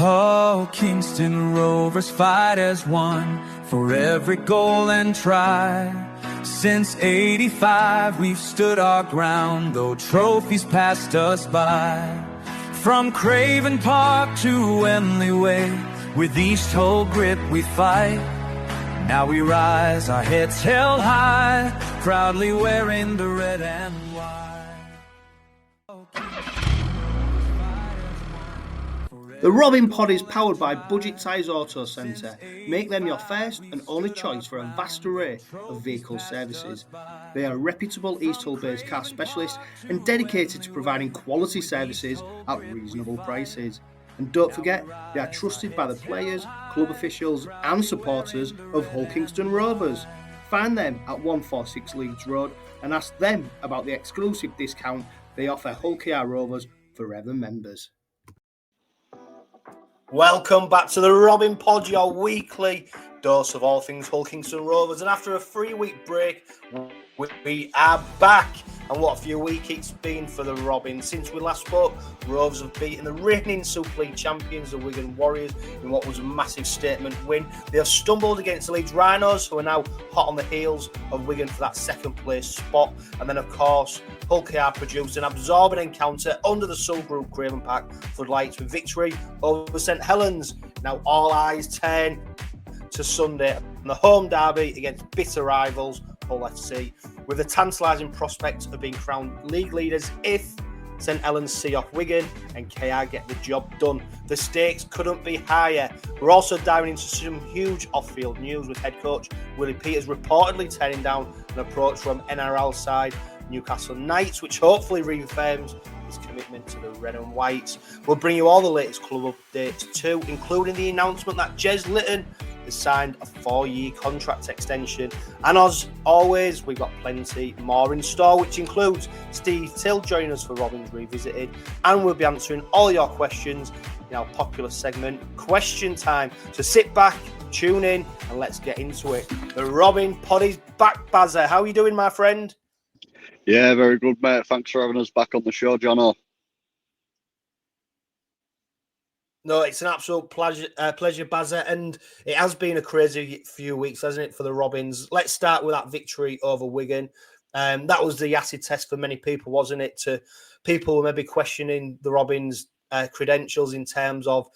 Hull Kingston Rovers fight as one for every goal and try. Since '85 we've stood our ground, though trophies passed us by. From Craven Park to Wembley Way, with East Hull grip we fight. Now we rise, our heads held high, proudly wearing the red and white. The Robin Pod is powered by Budget Tyres Auto Centre. Make them your first and only choice for a vast array of vehicle services. They are reputable East Hull-based car specialists and dedicated to providing quality services at reasonable prices. And don't forget, they are trusted by the players, club officials and supporters of Hull Kingston Rovers. Find them at 146 Leeds Road and ask them about the exclusive discount they offer Hull KR Rovers Forever members. Welcome back to the Robin Pod, your weekly dose of all things Hull Kingston Rovers. And after a 3-week break, we are back. And what a few weeks it's been for the Robins. Since we last spoke, Rovers have beaten the reigning Super League champions, the Wigan Warriors, in what was a massive statement win. They have stumbled against the Leeds Rhinos, who are now hot on the heels of Wigan for that second place spot. And then, of course, Hull KR produced an absorbing encounter under the Sewell Group Craven Park floodlights with victory over St Helens. Now all eyes turn to Sunday and the home derby against bitter rivals Hull FC, with the tantalising prospect of being crowned league leaders if St Helens see off Wigan and KR get the job done. The stakes couldn't be higher. We're also diving into some huge off-field news, with head coach Willie Peters reportedly turning down an approach from NRL side Newcastle Knights, which hopefully reaffirms his commitment to the red and whites. We'll bring you all the latest club updates too, including the announcement that 𝗀𝗲𝗏𝗏 has signed a 4-year contract extension. And as always, we've got plenty more in store, which includes Steve Till joining us for Robins Revisited, and we'll be answering all your questions in our popular segment, Question Time. So sit back, tune in, and let's get into it. The Robin Pod is back, Bazza. How are you doing, my friend? Yeah, very good, mate. Thanks for having us back on the show, Johno. No, it's an absolute pleasure, Bazza, and it has been a crazy few weeks, hasn't it, for the Robins? Let's start with that victory over Wigan. That was the acid test for many people, wasn't it? To people who may be questioning the Robins' credentials in terms of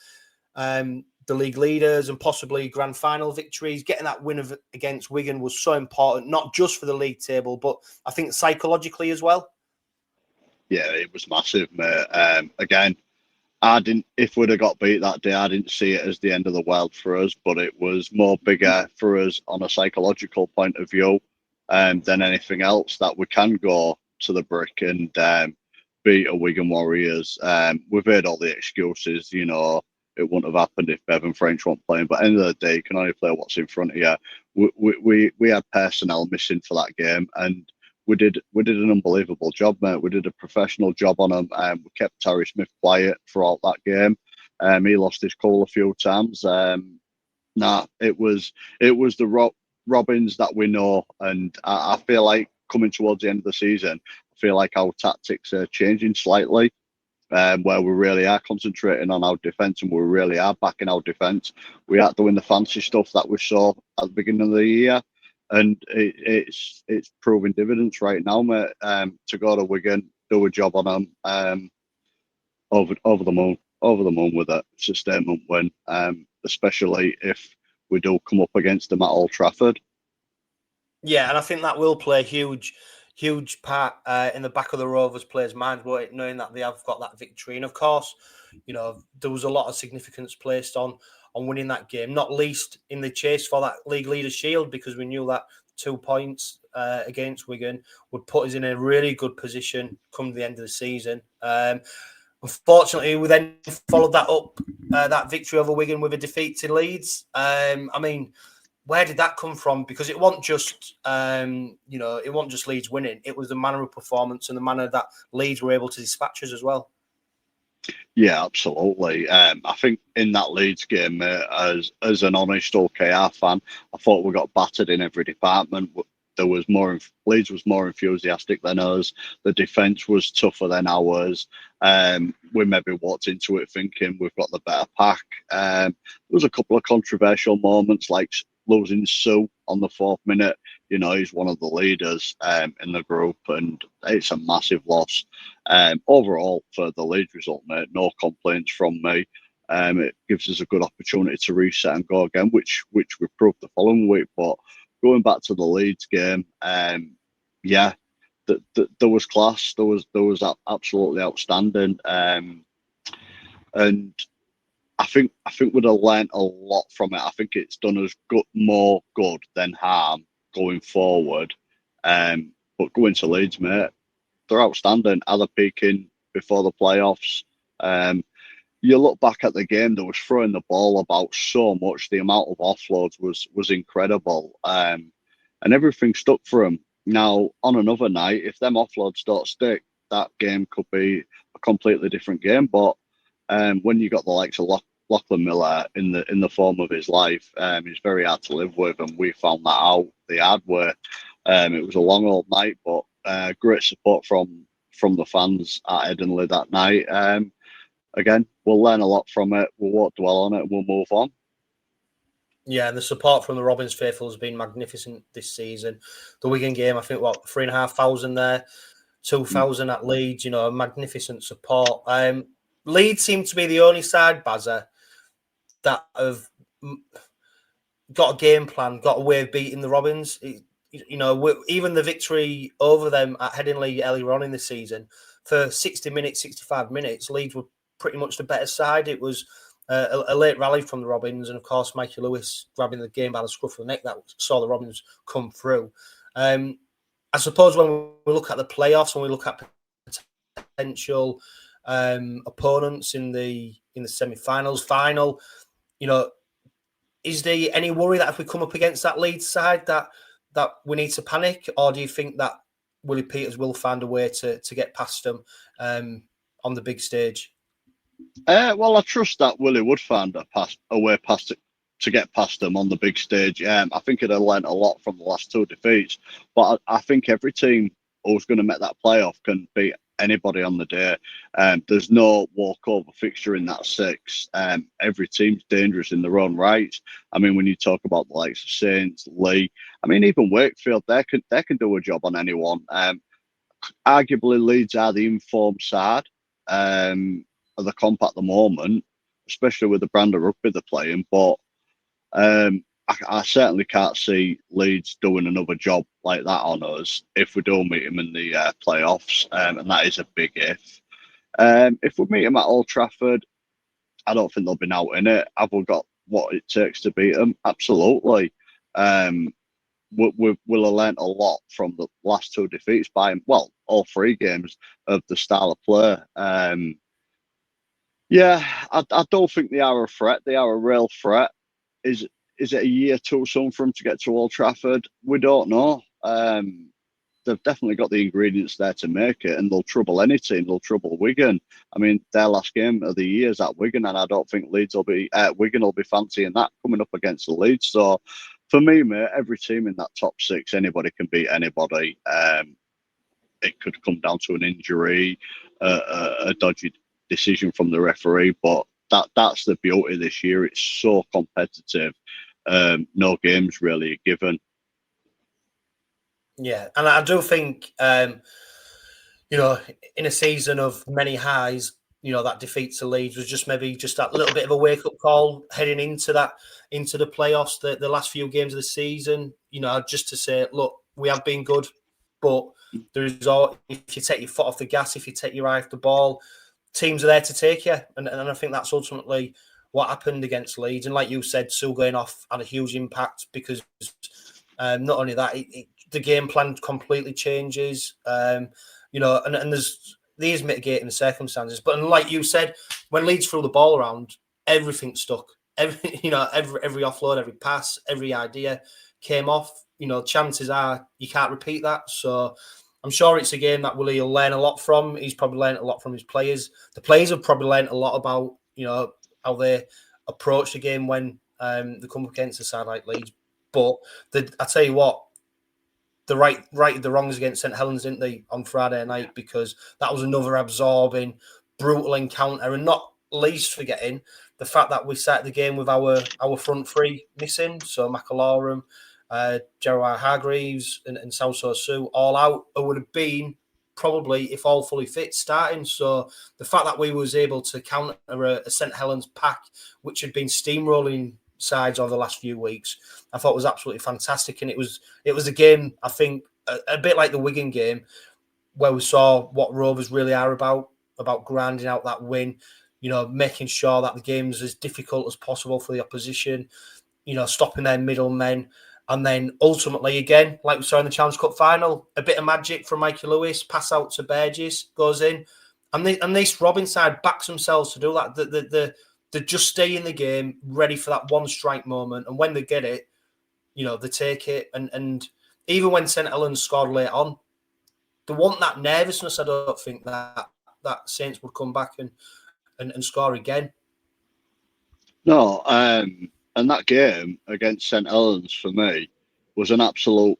the league leaders and possibly grand final victories. Getting that win against Wigan was so important, not just for the league table, but I think psychologically as well. Yeah, it was massive, mate. Again, if we'd have got beat that day, I didn't see it as the end of the world for us, but it was more bigger for us on a psychological point of view than anything else, that we can go to the brick and beat a Wigan Warriors. We've heard all the excuses, you know, it wouldn't have happened if Bevan French weren't playing, but at the end of the day, you can only play what's in front of you. We had personnel missing for that game, and we did an unbelievable job, mate. We did a professional job on him. We kept Terry Smith quiet throughout that game. He lost his cool a few times. It was the Robins that we know, and I feel like coming towards the end of the season, I feel like our tactics are changing slightly, where we really are concentrating on our defence and we really are backing our defence. We are doing the fancy stuff that we saw at the beginning of the year. And it's proving dividends right now, mate. To go to Wigan, do a job on them, over the moon with it. It's a statement win, especially if we do come up against them at Old Trafford. Yeah, and I think that will play a huge part in the back of the Rovers players' minds, knowing that they have got that victory. And of course, you know, there was a lot of significance placed on winning that game, not least in the chase for that league leaders shield, because we knew that 2 points against Wigan would put us in a really good position come the end of the season. Unfortunately, we then followed that up, that victory over Wigan, with a defeat to Leeds. I mean, where did that come from? Because it wasn't just, it wasn't just Leeds winning. It was the manner of performance and the manner that Leeds were able to dispatch us as well. Yeah, absolutely. I think in that Leeds game, as an honest OKR fan, I thought we got battered in every department. Leeds was more enthusiastic than us. The defence was tougher than ours. We maybe walked into it thinking we've got the better pack. There was a couple of controversial moments, like losing Sue on the 4th minute. You know, he's one of the leaders in the group, and it's a massive loss. Overall, for the Leeds result, mate, no complaints from me. It gives us a good opportunity to reset and go again, which we proved the following week. But going back to the Leeds game, yeah, there was class. There was absolutely outstanding, and I think we'd have learnt a lot from it. I think it's done us more good than harm going forward. But going to Leeds, mate, they're outstanding. Either peaking before the playoffs. You look back at the game, they was throwing the ball about so much. The amount of offloads was incredible, and everything stuck for them. Now, on another night, if them offloads don't stick, that game could be a completely different game. But when you got the likes of Lachlan Miller in the form of his life, he's very hard to live with, and we found that out the hard way. It was a long old night, but great support from the fans at Headingley that night. Again, we'll learn a lot from it. We won't dwell on it, and we'll move on. Yeah, and the support from the Robins faithful has been magnificent this season. The Wigan game, I think, 3,500 there, 2,000 at Leeds. You know, magnificent support. Leeds seem to be the only side, Bazza, that have got a game plan, got a way of beating the Robins. You know, even the victory over them at Headingley earlier on in the season, for 60 minutes, 65 minutes, Leeds were pretty much the better side. It was a late rally from the Robins, and of course Mikey Lewis grabbing the game by the scruff of the neck that saw the Robins come through. I suppose when we look at the playoffs, when we look at potential opponents in the semi-finals, final, you know, is there any worry that if we come up against that Leeds side that we need to panic, or do you think that Willie Peters will find a way to get past them on the big stage? Well, I trust that Willie would find a way past it to get past them on the big stage. I think he'd have learnt a lot from the last 2 defeats, but I think every team who's going to make that playoff can beat anybody on the day. There's no walkover fixture in that 6. Every team's dangerous in their own rights. I mean, when you talk about the likes of Saints, Lee, I mean, even Wakefield, they can do a job on anyone. Arguably, Leeds are the informed side of the comp at the moment, especially with the brand of rugby they're playing. But I certainly can't see Leeds doing another job like that on us if we do meet them in the playoffs, and that is a big if. If we meet them at Old Trafford, I don't think they'll be out in it. Have we got what it takes to beat them? Absolutely. We'll have learnt a lot from the last 2 defeats by, well, all 3 games of the style of play. Yeah, I don't think they are a threat. They are a real threat. Is it a year too soon for them to get to Old Trafford? We don't know. They've definitely got the ingredients there to make it, and they'll trouble any team. They'll trouble Wigan. I mean, their last game of the year is at Wigan, and I don't think Wigan will be fancying that coming up against the Leeds. So, for me, mate, every team in that top 6, anybody can beat anybody. It could come down to an injury, a dodgy decision from the referee, but that's the beauty this year. It's so competitive. No games really are given. Yeah, and I do think, you know, in a season of many highs, you know, that defeat to Leeds was just maybe just that little bit of a wake-up call heading into the playoffs, the last few games of the season, you know, just to say, look, we have been good, but there is all, if you take your foot off the gas, if you take your eye off the ball, teams are there to take you. And I think that's ultimately what happened against Leeds. And like you said, Sewell going off had a huge impact because not only that, the game plan completely changes. You know, and there's these mitigating circumstances. But like you said, when Leeds threw the ball around, everything stuck. Every offload, every pass, every idea came off. You know, chances are you can't repeat that. So I'm sure it's a game that Willie will learn a lot from. He's probably learned a lot from his players. The players have probably learned a lot about, you know, how they approach the game when they come up against a side like Leeds. But I tell you what, righted the wrongs against St Helens, didn't they, on Friday night? Because that was another absorbing, brutal encounter, and not least forgetting the fact that we started the game with our front three missing. So 𝗵𝗂𝗯, Jeremiah Hargreaves and Sauso Sue all out. It would have been probably, if all fully fit, starting. So the fact that we was able to counter a St Helens pack, which had been steamrolling sides over the last few weeks, I thought was absolutely fantastic. And it was a game, I think, a bit like the Wigan game, where we saw what Rovers really are about grinding out that win, making sure that the game's as difficult as possible for the opposition, stopping their middlemen. And then ultimately, again, like we saw in the Challenge Cup final, a bit of magic from Mikey Lewis, pass out to 𝗬𝗲𝗄𝗧, goes in. And this Robin side backs themselves to do that. They just stay in the game, ready for that one strike moment. And when they get it, they take it. And even when St Helens scored late on, they want that nervousness. I don't think that Saints would come back and score again. No, and that game against St Helens for me was an absolute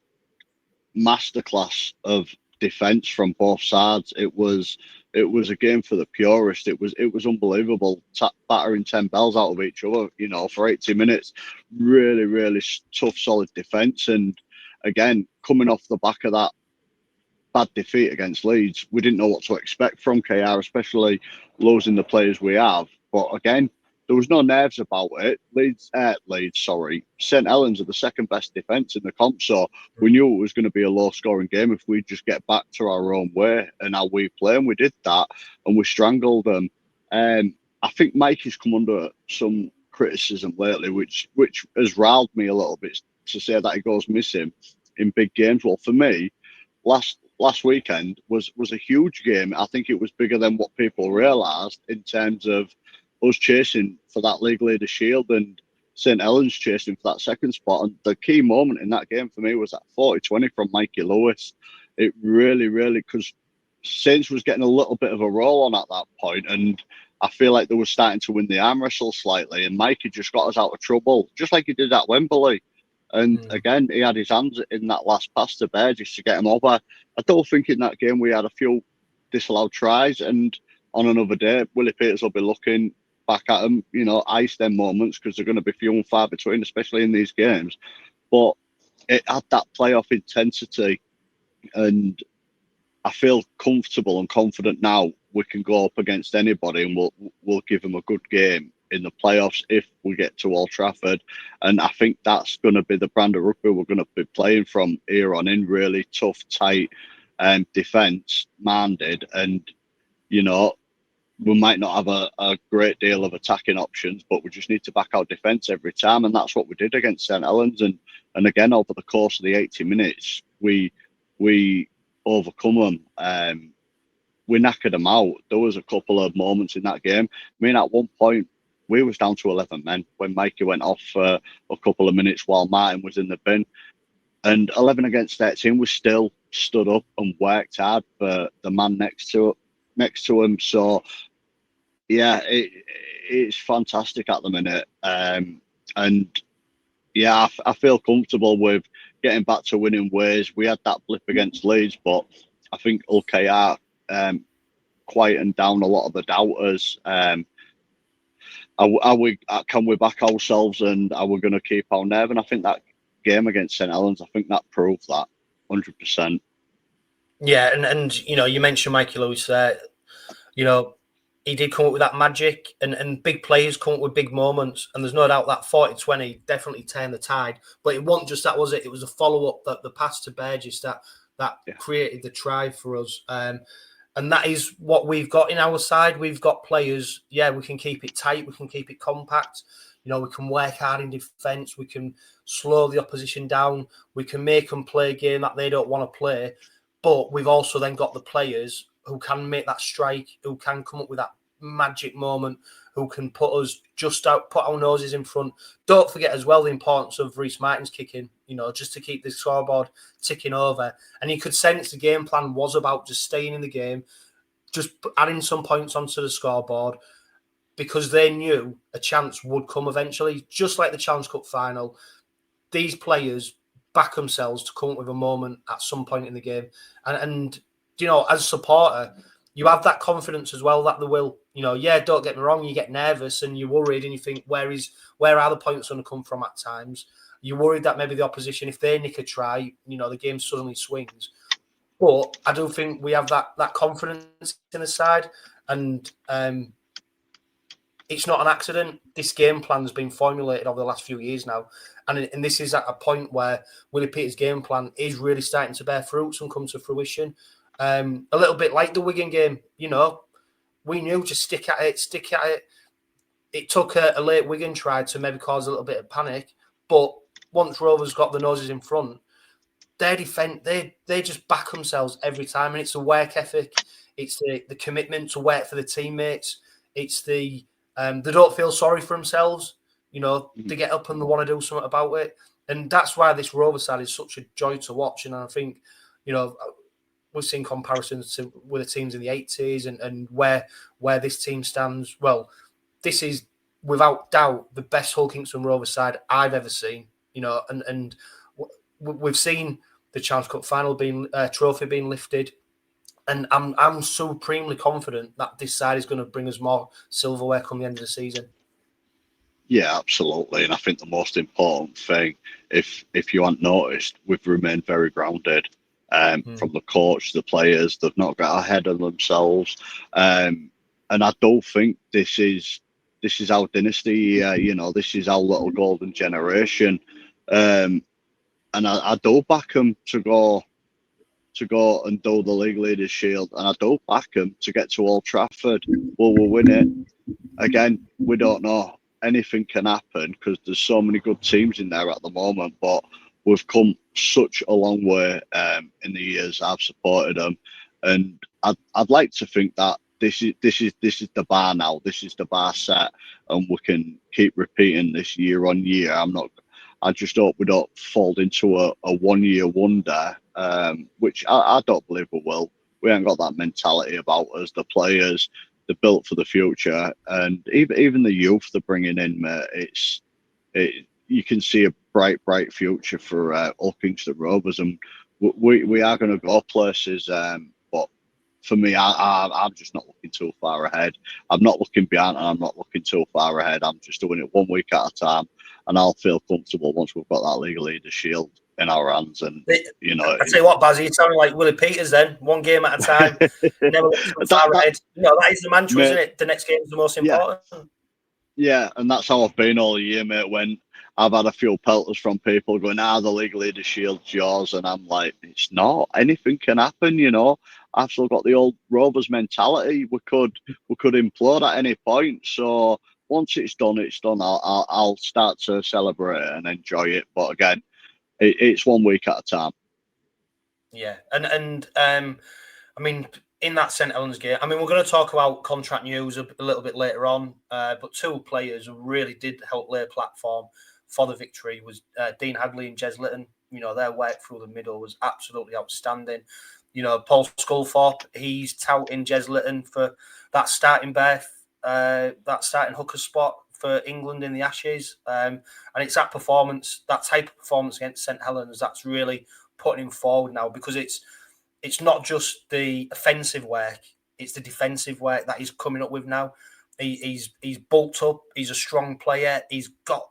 masterclass of defence from both sides. It was a game for the purist. It was unbelievable, battering 10 bells out of each other, for 80 minutes. Really, really tough, solid defence. And again, coming off the back of that bad defeat against Leeds, we didn't know what to expect from KR, especially losing the players we have. But again, there was no nerves about it. St Helens are the second best defence in the comp, so we knew it was going to be a low-scoring game if we just get back to our own way and how we play, and we did that, and we strangled them. I think Mikey's come under some criticism lately, which has riled me a little bit, to say that he goes missing in big games. Well, for me, last weekend was a huge game. I think it was bigger than what people realised in terms of us chasing for that League Leader Shield and St Helens chasing for that second spot. And the key moment in that game for me was that 40-20 from Mikey Lewis. It really, really, because Saints was getting a little bit of a roll on at that point, and I feel like they were starting to win the arm wrestle slightly, and Mikey just got us out of trouble, just like he did at Wembley. And again, he had his hands in that last pass to 𝗬𝗲𝗄𝗧 to get him over. I don't think in that game we had a few disallowed tries, and on another day, Willie Peters will be looking back at them, ice them moments, because they're going to be few and far between, especially in these games. But it had that playoff intensity, and I feel comfortable and confident now we can go up against anybody, and we'll give them a good game in the playoffs if we get to Old Trafford. And I think that's going to be the brand of rugby we're going to be playing from here on in, really tough, tight, defence-minded. And, we might not have a great deal of attacking options, but we just need to back our defence every time, and that's what we did against St Helens. And again, over the course of the 80 minutes, we overcome them. We knackered them out. There was a couple of moments in that game. I mean, at one point, we was down to 11 men when Mikey went off for a couple of minutes while Martin was in the bin. And 11 against 13, we still stood up and worked hard for the man next to him. So, yeah, it's fantastic at the minute. And, yeah, I feel comfortable with getting back to winning ways. We had that blip against Leeds, but I think Hull KR quietened down a lot of the doubters. Can we back ourselves, and are we going to keep our nerve? And I think that game against St Helens, I think that proved that 100%. Yeah, and you mentioned Mikey Lewis there. He did come up with that magic, and big players come up with big moments. And there's no doubt that 40-20 definitely turned the tide. But it wasn't just that, was it? It was a follow-up, that the pass to 𝗬𝗲𝗄𝗧 that created the try for us. And that is what we've got in our side. We've got players, we can keep it tight, we can keep it compact. We can work hard in defence, we can slow the opposition down, we can make them play a game that they don't want to play. But we've also then got the players who can make that strike, who can come up with that magic moment, who can put our noses in front. Don't forget as well the importance of Rhys Martin's kicking, just to keep the scoreboard ticking over. And you could sense the game plan was about just staying in the game, just adding some points onto the scoreboard, because they knew a chance would come eventually, just like the Challenge Cup final. These players back themselves to come up with a moment at some point in the game. And you know, as a supporter, you have that confidence as well that they will. You know, yeah, don't get me wrong, you get nervous and you're worried and you think, where are the points going to come from at times? You're worried that maybe the opposition, if they nick a try, you know, the game suddenly swings. But I do think we have that confidence in the side, and it's not an accident. This game plan has been formulated over the last few years now, and this is at a point where Willie Peters' game plan is really starting to bear fruits and come to fruition. A little bit like the Wigan game, you know, we knew to stick at it. It took a late Wigan try to maybe cause a little bit of panic, but once Rovers got the noses in front, they just back themselves every time, and it's the work ethic, it's the commitment to work for the teammates, it's they don't feel sorry for themselves, you know, they get up and they want to do something about it, and that's why this Rovers side is such a joy to watch. And I think, you know, we've seen comparisons with the teams in the 80s and where this team stands. Well, this is without doubt the best Hull Kingston Rovers side I've ever seen. You know, and we've seen the Challenge Cup final trophy being lifted, and I'm supremely confident that this side is going to bring us more silverware come the end of the season. Yeah, absolutely. And I think the most important thing, if you haven't noticed, we've remained very grounded. From the coach, the players, they've not got ahead of themselves, and I don't think this is our dynasty. You know, this is our little golden generation. And I do back them to go and do the League Leaders Shield, and I do back them to get to Old Trafford. Will we win it? Again, we don't know. Anything can happen because there's so many good teams in there at the moment, but we've come such a long way in the years I've supported them, and I'd like to think that this is the bar now. This is the bar set, and we can keep repeating this year on year. I just hope we don't fall into a 1 year wonder, which I don't believe we will. We ain't got that mentality about us. The players, they're built for the future, and even the youth they're bringing in, you can see a bright future for Hull Kingston Rovers, and we are going to go places. But for me, I'm just not looking too far ahead. I'm not looking behind, and I'm not looking too far ahead. I'm just doing it 1 week at a time, and I'll feel comfortable once we've got that League Leaders Shield in our hands. And you know, I tell you what, Bazzy, you're sounding like Willie Peters. Then 1 game at a time, never look too far ahead. You know, that is the mantra, isn't it? The next game is the most important. Yeah, and that's how I've been all year, mate. When I've had a few pelters from people going, the League Leaders Shield's yours, and I'm like, it's not. Anything can happen, you know. I've still got the old Rovers mentality. We could implode at any point. So once it's done, it's done. I'll start to celebrate and enjoy it. But again, it's 1 week at a time. Yeah, and I mean, in that St Helens game, I mean, we're going to talk about contract news a little bit later on, but two players who really did help lay a platform for the victory was Dean Hadley and Jez Litton. You know, their work through the middle was absolutely outstanding. You know, Paul Sculthorpe, he's touting Jez Litton for that starting berth, that starting hooker spot for England in the Ashes. And it's that performance, that type of performance against St Helens that's really putting him forward now, because it's not just the offensive work, it's the defensive work that he's coming up with now. He's bulked up, he's a strong player, he's got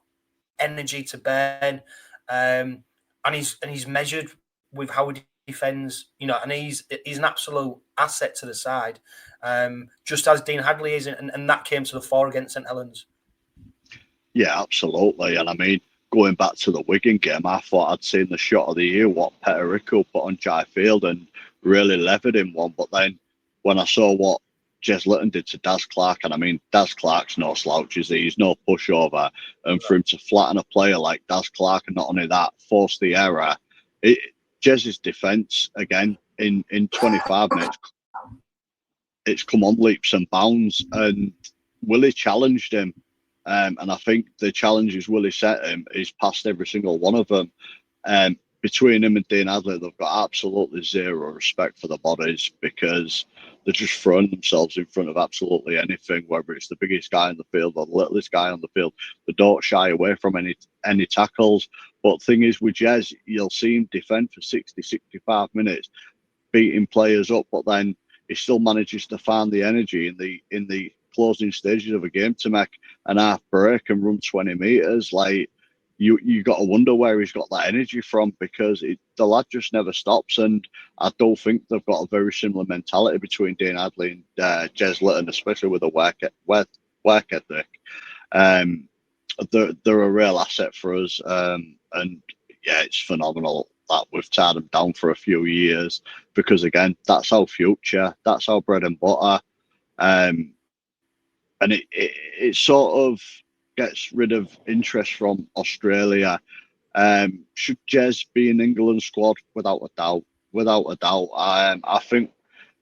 energy to burn, and he's measured with how he defends, you know, and he's an absolute asset to the side, just as Dean Hadley is, and that came to the fore against St Helens. Yeah, absolutely. And I mean, going back to the Wigan game, I thought I'd seen the shot of the year, what 𝗂𝗂𝗀𝗄 put on Jai Field, and really levered him one. But then when I saw what Jez Litton did to Daz Clark, and I mean, Daz Clark's no slouch, is he? He's no pushover. And for him to flatten a player like Daz Clark, and not only that, force the error, Jez's defence, again, in 25 minutes, it's come on leaps and bounds. And Willie challenged him. And I think the challenges Willie set him is past every single one of them. between him and Dean Hadley, they've got absolutely zero respect for the bodies, because they're just throwing themselves in front of absolutely anything, whether it's the biggest guy in the field or the littlest guy on the field. They don't shy away from any tackles. But the thing is, with Ches, you'll see him defend for 60, 65 minutes, beating players up, but then he still manages to find the energy in the closing stages of a game to make an half break and run 20 metres. Like, you got to wonder where he's got that energy from, because the lad just never stops. And I don't think they've got a very similar mentality between Dean Hadley and Ches Litton, especially with a work ethic. They're a real asset for us. And yeah, it's phenomenal that we've tied them down for a few years, because again, that's our future, that's our bread and butter. And it sort of gets rid of interest from Australia. Should Ches be in England squad? Without a doubt. I think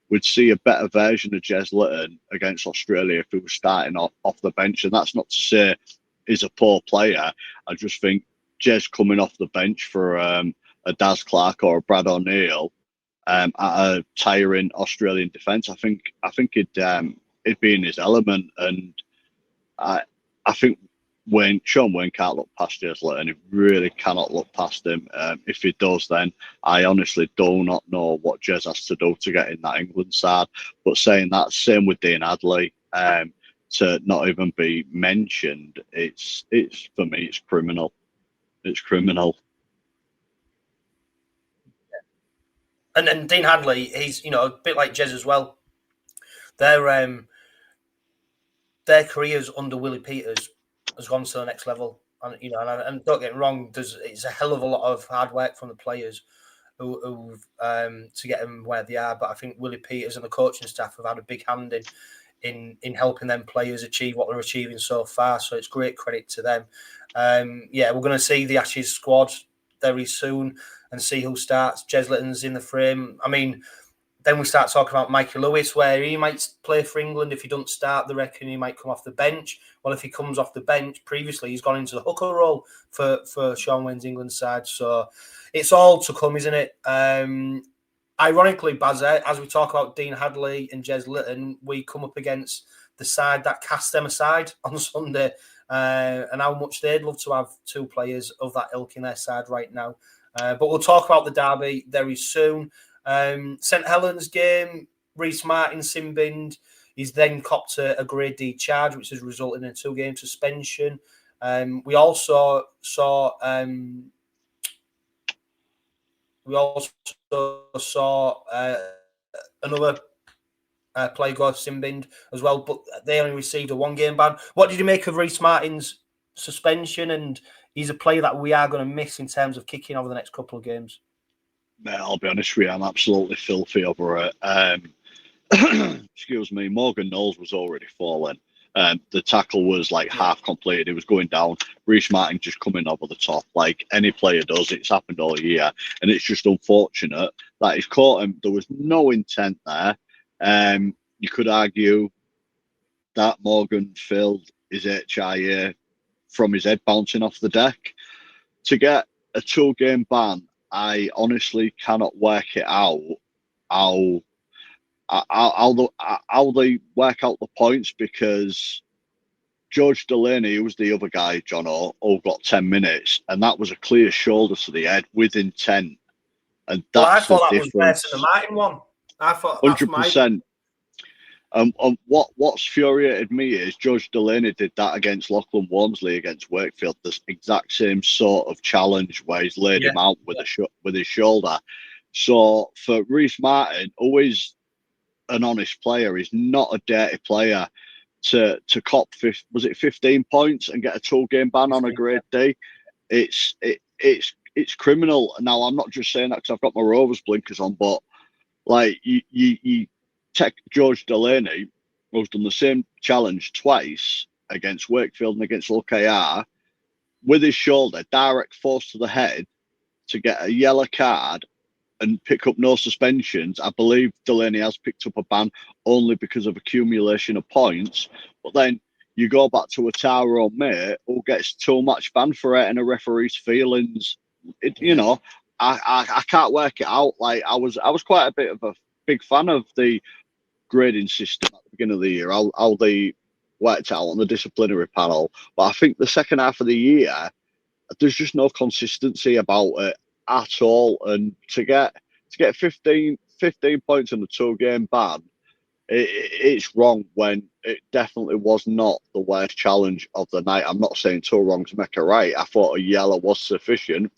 we'd see a better version of Ches Litton against Australia if he was starting off the bench. And that's not to say he's a poor player. I just think Ches coming off the bench for a Daz Clark or a Brad O'Neill at a tiring Australian defence, I think he'd be in his element. And I think Shaun Wane can't look past Ches Litton. He really cannot look past him. If he does, then I honestly do not know what Ches has to do to get in that England side. But saying that, same with Dean Hadley, to not even be mentioned, it's for me, it's criminal. It's criminal. And Dean Hadley, he's a bit like Ches as well. Their careers under Willie Peters has gone to the next level, and don't get me wrong, it's a hell of a lot of hard work from the players who to get them where they are. But I think Willie Peters and the coaching staff have had a big hand in helping them players achieve what they're achieving so far. So it's great credit to them. We're going to see the Ashes squad very soon and see who starts. Ches Litton's in the frame. I mean, then we start talking about Mikey Lewis, where he might play for England. If he doesn't start, they reckon he might come off the bench. Well, if he comes off the bench, previously he's gone into the hooker role for Shaun Wane's England side. So it's all to come, isn't it? Ironically, Baz, as we talk about Dean Hadley and Ches Litton, we come up against the side that cast them aside on Sunday, and how much they'd love to have two players of that ilk in their side right now. But we'll talk about the derby very soon. St Helens game, Rhys Martin sin-binned. He's then copped a grade D charge, which has resulted in a 2-game suspension. We also saw another player go sin-binned as well, but they only received a 1-game ban. What did you make of Rhys Martin's suspension? And he's a player that we are going to miss in terms of kicking over the next couple of games. Mate, I'll be honest with you, I'm absolutely filthy over it. Excuse me, Morgan Knowles was already falling. The tackle was like half completed. It was going down. Rhys Martin just coming over the top, like any player does. It's happened all year, and it's just unfortunate that he's caught him. There was no intent there. You could argue that Morgan filled his HIA from his head bouncing off the deck. To get a 2-game ban, I honestly cannot work it out how they work out the points, because George Delaney, who was the other guy, Johno, all got 10 minutes, and that was a clear shoulder to the head with intent. And that's I thought the that difference. was better than the Martin one. I thought 100%. What's infuriated me is George Delaney did that against Lachlan Walmsley against Wakefield, this exact same sort of challenge where he's laid him out with his shoulder. So for Rhys Martin, always an honest player, he's not a dirty player, to cop 15 points and get a 2-game ban on a grade D. It's criminal. Now, I'm not just saying that because I've got my Rovers blinkers on, but like you take George Delaney, who's done the same challenge twice against Wakefield and against KR, with his shoulder, direct force to the head, to get a yellow card and pick up no suspensions. I believe Delaney has picked up a ban only because of accumulation of points. But then you go back to a Tyrone mate who gets 2 match ban for it and a referee's feelings. I can't work it out. Like I was quite a bit of a big fan of the grading system at the beginning of the year, how they worked out on the disciplinary panel. But I think the second half of the year, there's just no consistency about it at all. And to get 15 points in a 2-game ban, it's wrong when it definitely was not the worst challenge of the night. I'm not saying 2 wrongs make a right. I thought a yellow was sufficient,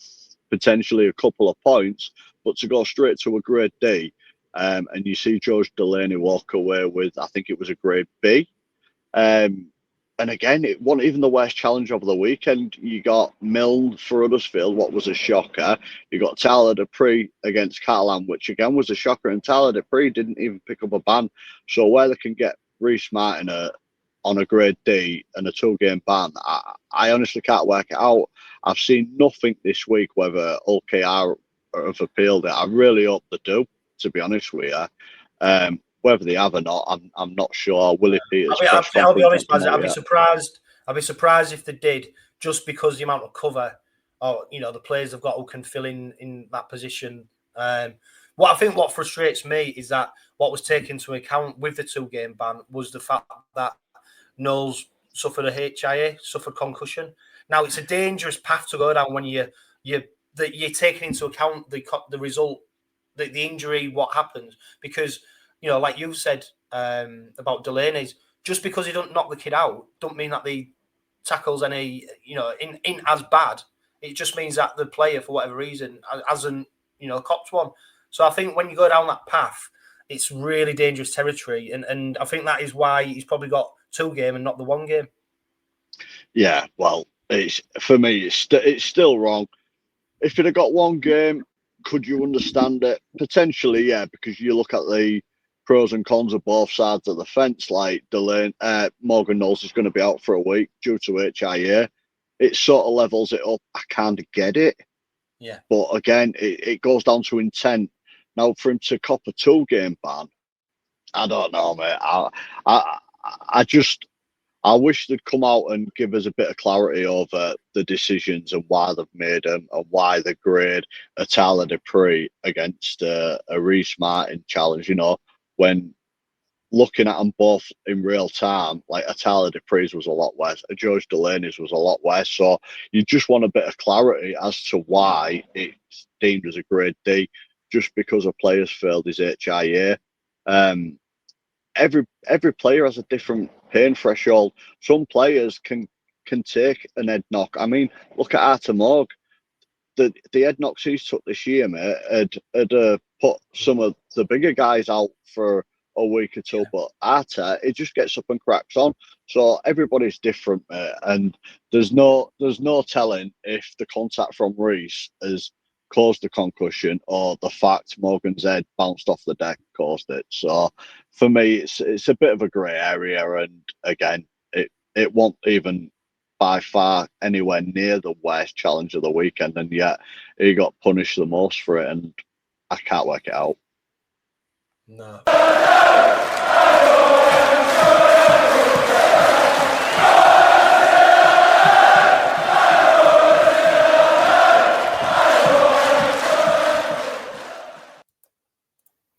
potentially a couple of points, but to go straight to a grade D, and you see George Delaney walk away with, I think it was a grade B. And again, it wasn't even the worst challenge of the weekend. You got Milne for Huddersfield, what was a shocker. You got Tyler Dupree against Catalan, which again was a shocker. And Tyler Dupree didn't even pick up a ban. So where they can get Reece Martin on a grade D and a 2-game ban, I honestly can't work it out. I've seen nothing this week whether Hull KR have appealed it. I really hope they do, to be honest with you. Whether they have or not, I'm not sure. Willie Peters. I'll be honest, I'd be surprised. I'd be surprised if they did, just because the amount of cover, or the players they've got who can fill in that position. What frustrates me is that what was taken into account with the 2-game ban was the fact that Knowles suffered a HIA, suffered concussion. Now it's a dangerous path to go down when you're taking into account the result, the injury, what happens, because. Like you said about Delaney's, just because he don't knock the kid out, don't mean that the tackles any, in as bad. It just means that the player, for whatever reason, hasn't, copped one. So I think when you go down that path, it's really dangerous territory, and I think that is why he's probably got 2-game and not the 1-game. Yeah, well, for me, it's still wrong. If it had got 1 game, could you understand it? Potentially, yeah, because you look at the pros and cons of both sides of the fence. Like Morgan Knowles is going to be out for a week due to HIA. It sort of levels it up. I kind of get it. Yeah. But again, it goes down to intent. Now, for him to cop a 2-game ban, I don't know, mate. I wish they'd come out and give us a bit of clarity over the decisions and why they've made them and why they grade a Tyler Dupree against a Reece Martin challenge, when looking at them both in real time, like a Tyler Dupree's was a lot worse, a George Delaney's was a lot worse. So you just want a bit of clarity as to why it's deemed as a grade D, just because a player's failed his HIA. Every player has a different pain threshold. Some players can take an head knock. I mean, look at Artur Morg. The head knocks he's took this year, mate, had put some of the bigger guys out for a week or two. Yeah. But Artur, it just gets up and cracks on. So everybody's different, mate, and there's no telling if the contact from Reece has caused the concussion or the fact Morgan's head bounced off the deck caused it. So for me, it's a bit of a grey area, and again, it won't even by far anywhere near the worst challenge of the weekend, and yet he got punished the most for it, and I can't work it out. No.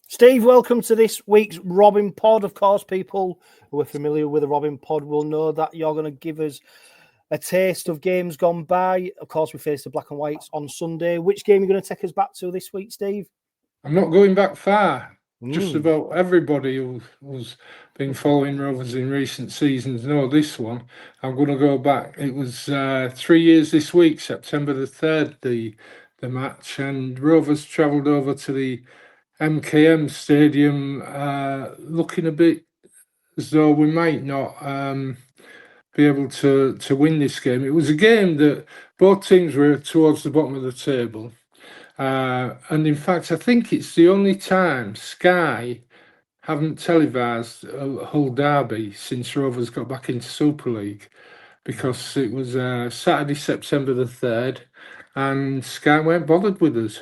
Steve, welcome to this week's Robin Pod. Of course, people who are familiar with the Robin Pod will know that you're going to give us a taste of games gone by. Of course, we face the Black and Whites on Sunday. Which game are you going to take us back to this week, Steve? I'm not going back far. Just about everybody who's been following Rovers in recent seasons know this one. I'm going to go back. It was 3 years this week, September the 3rd, the match, and Rovers travelled over to the MKM Stadium, looking a bit as though we might not be able to win this game. It was a game that both teams were towards the bottom of the table. And in fact, I think it's the only time Sky haven't televised a Hull derby since Rovers got back into Super League, because it was Saturday, September the 3rd, and Sky weren't bothered with us.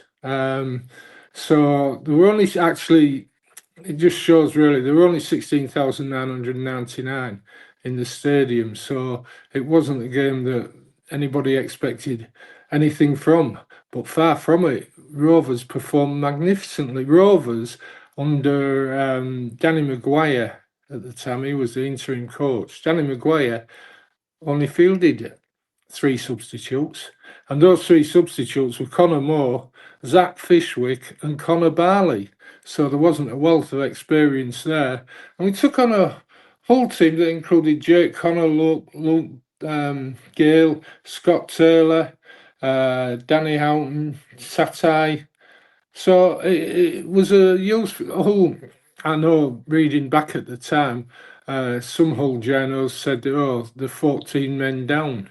So there were only it just shows really, there were only 16,999 in the stadium. So it wasn't a game that anybody expected anything from, but far from it. Rovers performed magnificently. Rovers under Danny Maguire at the time, he was the interim coach. Danny Maguire only fielded 3 substitutes, and those 3 substitutes were Conor Moore, Zach Fishwick, and Conor Barley. So there wasn't a wealth of experience there. And we took on a whole team that included Jake Connor, Luke Gale, Scott Taylor, Danny Houghton, Satai. So it was a useful. I know, reading back at the time, some Hull journals said, "Oh, the 14 men down."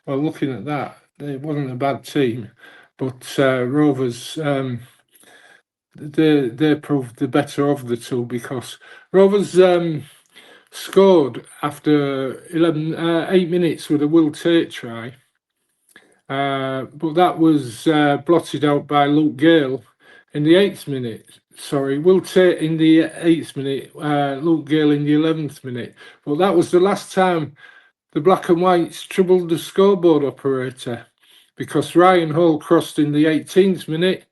Well, looking at that, it wasn't a bad team, but Rovers, they proved the better of the two, because Rovers scored after 8 minutes with a 𝗀𝗂𝗍𝗃 try, but that was blotted out by Luke Gale in the 8th minute. Sorry, 𝗀𝗂𝗍𝗃 in the 8th minute, Luke Gale in the 11th minute. But that was the last time the Black and Whites troubled the scoreboard operator, because Ryan Hall crossed in the 18th minute.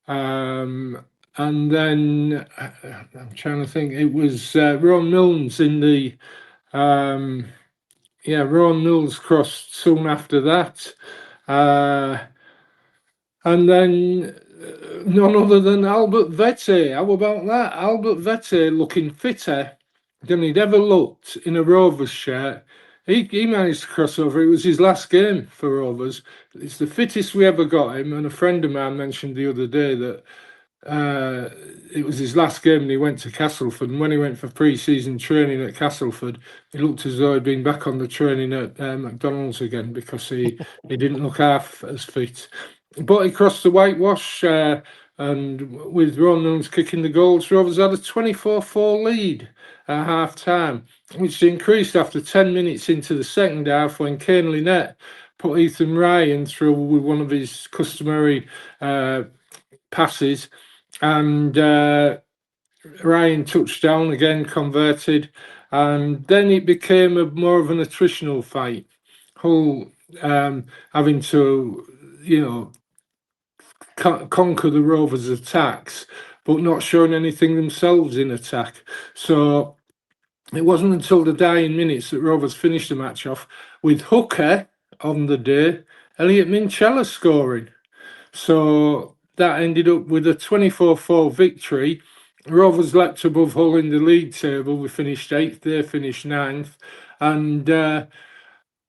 And then I'm trying to think, it was Ron Milnes in the Ron Milnes crossed soon after that. And then none other than 𝗪𝗪𝗲𝗁𝗂𝗃. How about that? 𝗪𝗪𝗲𝗃 looking fitter than he'd ever looked in a Rovers shirt. He managed to cross over. It was his last game for Rovers. It's the fittest we ever got him. And a friend of mine mentioned the other day that it was his last game and he went to Castleford. And when he went for pre-season training at Castleford, he looked as though he'd been back on the training at McDonald's again, because he didn't look half as fit. But he crossed the whitewash, and with Ron Milnes kicking the goals, Rovers had a 24-4 lead at half-time, which increased after 10 minutes into the second half, when Kane Lynette put Ethan Ryan through with one of his customary passes, and Ryan touched down again, converted, and then it became more of an attritional fight. Hull having to, conquer the Rovers' attacks, but not showing anything themselves in attack. So it wasn't until the dying minutes that Rovers finished the match off with hooker on the day, Elliot Minchella scoring. So that ended up with a 24-4 victory. Rovers leapt above Hull in the league table. We finished 8th, they finished 9th. And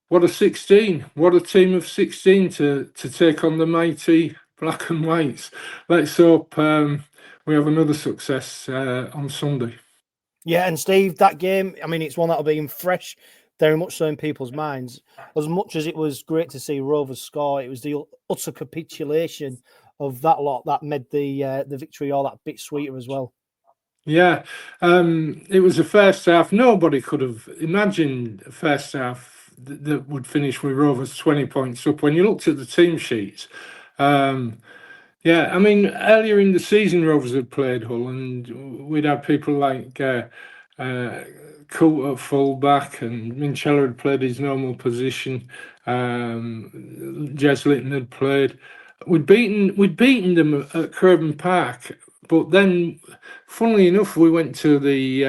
what a 16. What a team of 16 to take on the mighty Black and Whites. Let's hope we have another success on Sunday. Yeah, and Steve, that game, I mean, it's one that'll be fresh, very much so in people's minds. As much as it was great to see Rovers score, it was the utter capitulation of that lot that made the victory all that bit sweeter as well. Yeah, it was a first half. Nobody could have imagined a first half that would finish with Rovers 20 points up. When you looked at the team sheets, I mean, earlier in the season, Rovers had played Hull, and we'd had people like Ковтун at full-back, and Minchella had played his normal position. Jez Litton had played. We'd beaten them at Craven Park, but then, funnily enough, we went to the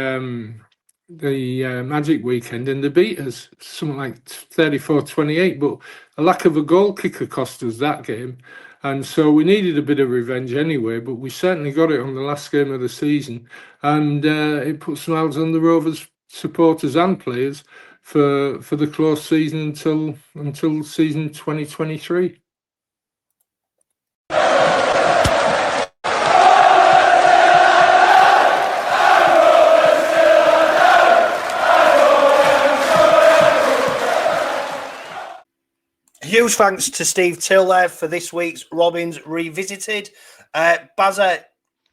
Magic weekend and they beat us something like 34-28, but a lack of a goal kicker cost us that game. And so we needed a bit of revenge anyway, but we certainly got it on the last game of the season. And it put smiles on the Rovers supporters and players for the close season until season 2023. Huge thanks to Steve Till there for this week's Robins Revisited. Bazza,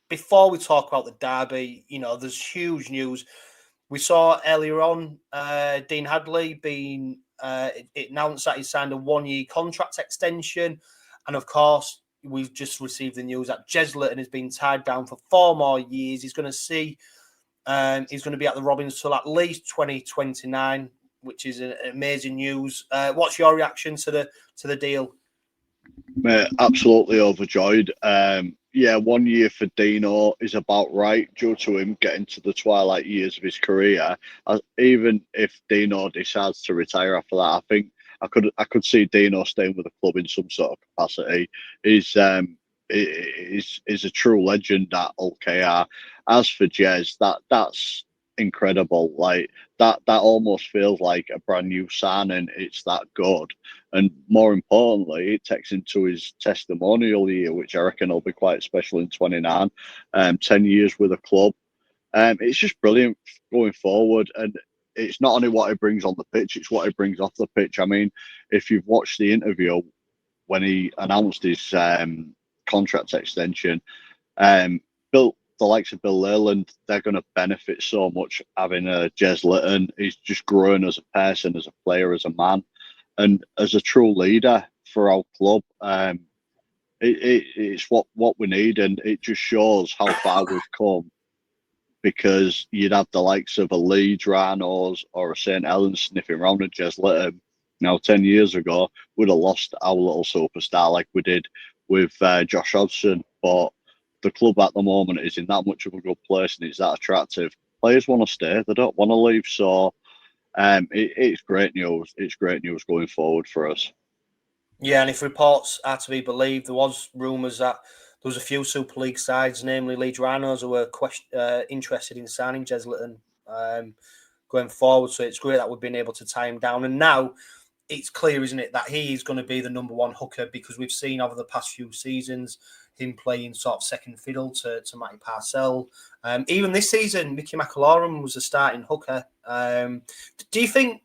before we talk about the derby, there's huge news. We saw earlier on Dean Hadley being announced that he signed a 1-year contract extension. And of course, we've just received the news that Jez Litton has been tied down for 4 more years. He's going to be at the Robins till at least 2029. Which is amazing news. What's your reaction to the deal? Mate, absolutely overjoyed. Yeah, 1 year for Dino is about right, due to him getting to the twilight years of his career. Even if Dino decides to retire after that, I think I could see Dino staying with the club in some sort of capacity. He's a true legend at Hull KR. As for Jez, that's incredible. Like that almost feels like a brand new signing. It's that good. And more importantly, it takes him to his testimonial year, which I reckon will be quite special in 29. 10 years with a club. It's just brilliant going forward. And it's not only what he brings on the pitch, it's what he brings off the pitch. I mean, if you've watched the interview when he announced his contract extension, Bill, the likes of Bill Leyland, they're going to benefit so much having Jez Litton. He's just grown as a person, as a player, as a man, and as a true leader for our club. It's what we need, and it just shows how far we've come, because you'd have the likes of a Leeds Rhinos or a St Helens sniffing around at Jez Litton. Now, 10 years ago, we'd have lost our little superstar like we did with Josh Hodgson, but the club at the moment is in that much of a good place and it's that attractive. Players want to stay, they don't want to leave, so it's great news. It's great news going forward for us. Yeah, and if reports are to be believed, there was rumours that there was a few Super League sides, namely Leeds Rhinos, who were interested in signing Jez Litton going forward. So it's great that we've been able to tie him down. And now it's clear, isn't it, that he is going to be the number one hooker, because we've seen over the past few seasons him playing sort of second fiddle to 𝗪𝗂𝗧𝗏. Even this season, Mickey McIlaurin was a starting hooker. Do you think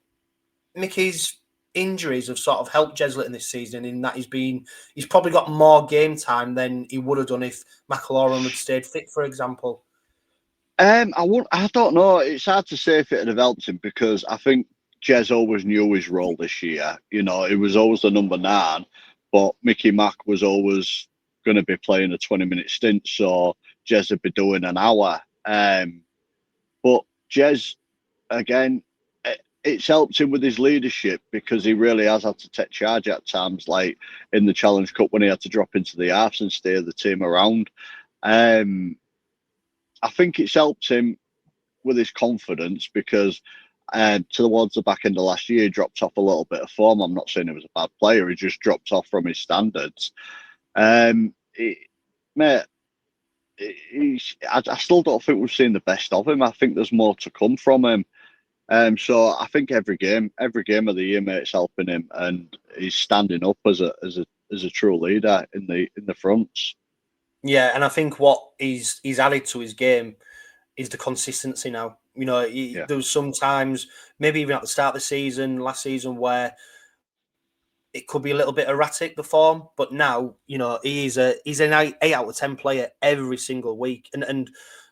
Mickey's injuries have sort of helped Jez Litton this season, in that he's probably got more game time than he would have done if McIlaurin had stayed fit, for example? I don't know. It's hard to say if it would have helped him, because I think Jez always knew his role this year. You know, it was always the number 9, but Mickey Mac was always going to be playing a 20-minute stint, so Jez would be doing an hour. But Jez, again, it's helped him with his leadership, because he really has had to take charge at times, like in the Challenge Cup when he had to drop into the halves and steer the team around. I think it's helped him with his confidence, because towards the back end of last year, he dropped off a little bit of form. I'm not saying he was a bad player, he just dropped off from his standards. Mate, I still don't think we've seen the best of him. I think there's more to come from him. So I think every game of the year, mate, it's helping him, and he's standing up as a true leader in the fronts. Yeah, and I think what he's added to his game is the consistency now. You know, there was some times, maybe even at the start of the season, last season, where it could be a little bit erratic, the form, but now, you know, he's an 8 out of 10 player every single week. And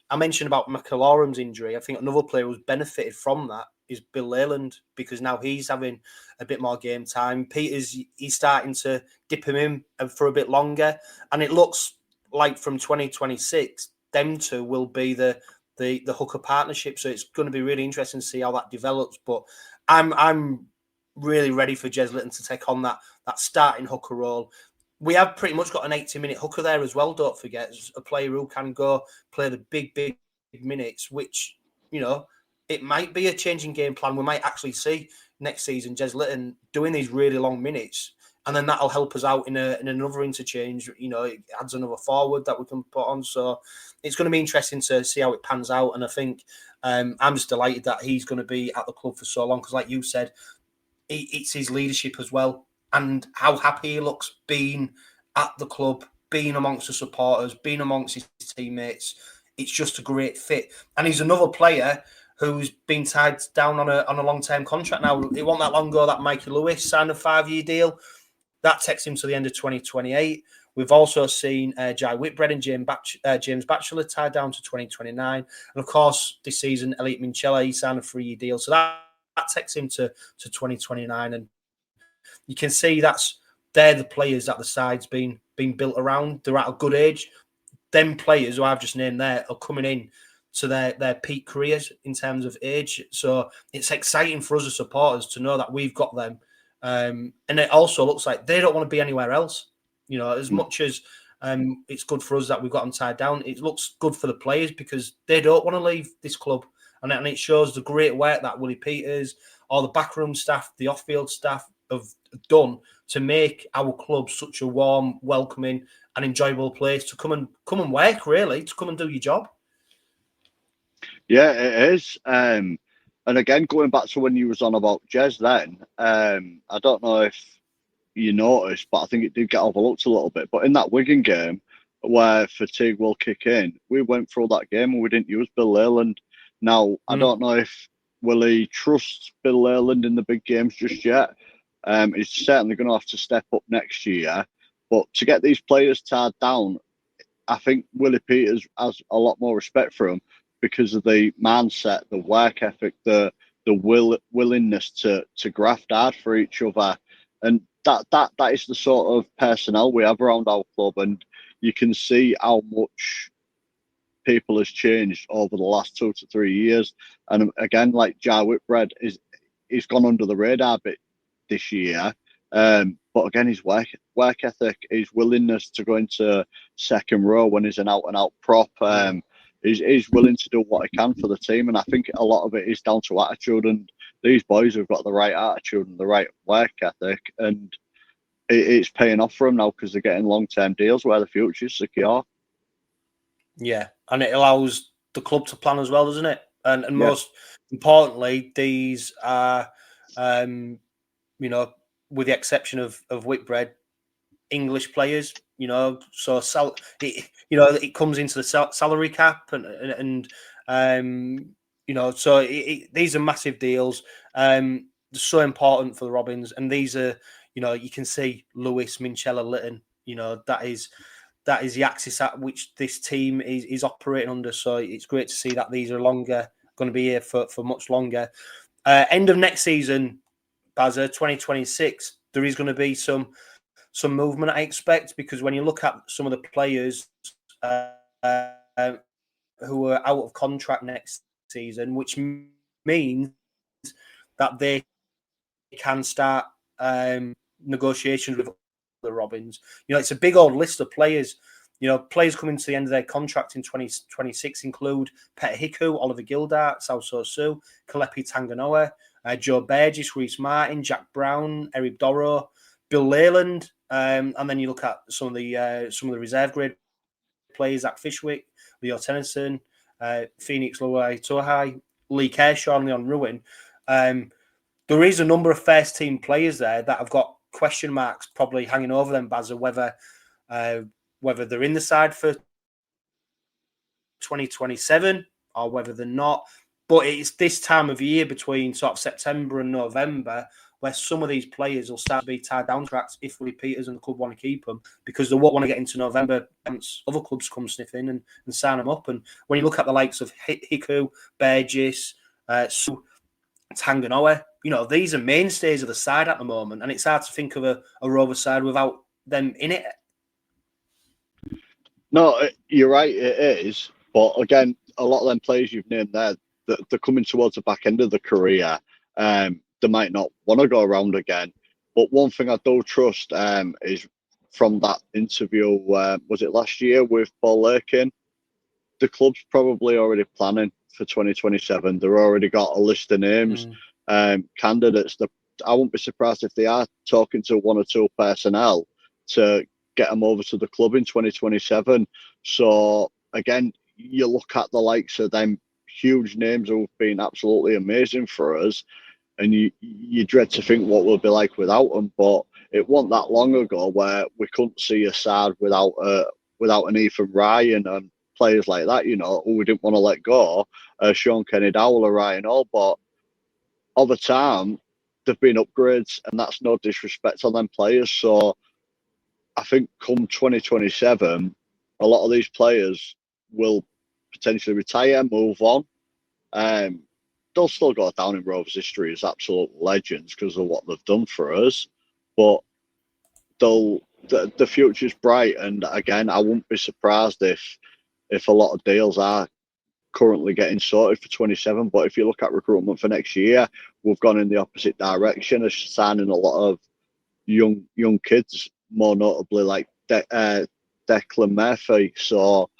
I mentioned about McIlaurin's injury. I think another player who's benefited from that is Bill Leyland, because now he's having a bit more game time. He's starting to dip him in for a bit longer, and it looks like from 2026, them two will be the hooker partnership. So it's going to be really interesting to see how that develops. But I'm really ready for Jez Litton to take on that starting hooker role. We have pretty much got an 80-minute hooker there as well, don't forget. A player who can go play the big minutes, which, you know, it might be a changing game plan. We might actually see next season Jez Litton doing these really long minutes, and then that'll help us out in another interchange. You know, it adds another forward that we can put on. So it's going to be interesting to see how it pans out. And I think I'm just delighted that he's going to be at the club for so long, because like you said, it's his leadership as well, and how happy he looks being at the club, being amongst the supporters, being amongst his teammates. It's just a great fit. And he's another player who's been tied down on a long-term contract now. It wasn't that long ago that Mikey Lewis signed a 5-year deal. That takes him to the end of 2028. We've also seen Jai Whitbread and James Batchelor tied down to 2029. And of course, this season, Elliot Minchella, he signed a 3-year deal. So that takes him to 2029. And you can see they're the players that the side's been built around. They're at a good age. Them players who I've just named there are coming in to their peak careers in terms of age. So it's exciting for us as supporters to know that we've got them. And it also looks like they don't want to be anywhere else. You know, as much as it's good for us that we've got them tied down, it looks good for the players because they don't want to leave this club. And it shows the great work that 𝗬𝗂𝗧𝗏, all the backroom staff, the off-field staff have done to make our club such a warm, welcoming and enjoyable place to come and work, really, to come and do your job. Yeah, it is. And again, going back to when you was on about Jez then, I don't know if you noticed, but I think it did get overlooked a little bit. But in that Wigan game where fatigue will kick in, we went through that game and we didn't use Bill Leyland. Now, I don't know if Willie trusts Bill Leyland in the big games just yet. He's certainly going to have to step up next year. But to get these players tied down, I think 𝗬𝗂𝗧𝗏 has a lot more respect for him because of the mindset, the work ethic, the willingness to graft hard for each other. And that is the sort of personnel we have around our club. And you can see how much people has changed over the last 2 to 3 years. And again, like 𝗀𝗲𝗏𝗏 𝗏 he's gone under the radar a bit this year. But again, his work ethic, his willingness to go into second row when he's an out-and-out prop, he's willing to do what he can for the team. And I think a lot of it is down to attitude. And these boys have got the right attitude and the right work ethic. And it's paying off for them now because they're getting long-term deals where the future is secure. Yeah, and it allows the club to plan as well, doesn't it? And most importantly, these are, you know, with the exception of Whitbread, English players. You know, so it comes into the salary cap, and you know, so these are massive deals. They're so important for the Robins, and these are, you know, you can see Lewis, Minchella, Litton. You know, that is the axis at which this team is operating under. So it's great to see that these are going to be here for much longer. End of next season, Bazza, 2026, there is going to be some movement, I expect, because when you look at some of the players who are out of contract next season, which means that they can start negotiations with the Robins. You know, it's a big old list of players. You know, players coming to the end of their contract in 2026 include 𝗬𝗂𝗽𝗏𝗏, Oliver Gildart, Sauso Su, Kalepi Tanganoa, Joe Burgess, Reece Martin, Jack Brown, Eric Dorrow, Bill Leyland, and then you look at some of the reserve grade players, Zach Fishwick, Leo Tennyson, Phoenix Loai-Tohai, Lee Kershaw, and Leon Ruin. There is a number of first team players there that have got question marks probably hanging over them, Bazza, whether they're in the side for 2027 or whether they're not. But it's this time of year between sort of September and November where some of these players will start to be tied down tracks if 𝗬𝗂𝗧𝗏𝗏 and the club want to keep them, because they won't want to get into November once other clubs come sniffing and sign them up. And when you look at the likes of 𝗬𝗂𝗏𝗏𝗏, Burgess, Su, Tanganoa, you know, these are mainstays of the side at the moment, and it's hard to think of a Rover side without them in it. No, you're right, it is. But again, a lot of them players you've named there, they're coming towards the back end of the career. They might not want to go around again. But one thing I do trust is from that interview, was it last year with Paul Lakin? The club's probably already planning for 2027. They've already got a list of names, candidates. I wouldn't be surprised if they are talking to one or two personnel to get them over to the club in 2027. So again, you look at the likes of them huge names who've been absolutely amazing for us, and you dread to think what we'll be like without them. But it wasn't that long ago where we couldn't see a side without an Ethan Ryan and players like that, you know, who we didn't want to let go. Sean Kenny Dowell or Ryan Hall. But over time, there've been upgrades, and that's no disrespect on them players. So I think come 2027, a lot of these players will potentially retire, move on. They'll still go down in Rovers history as absolute legends because of what they've done for us. But the future's bright, and again, I wouldn't be surprised if a lot of deals are currently getting sorted for 27. But if you look at recruitment for next year, we've gone in the opposite direction of signing a lot of young kids, more notably like 𝗂𝗂𝗍𝗂𝗂𝗂𝗂𝗂. So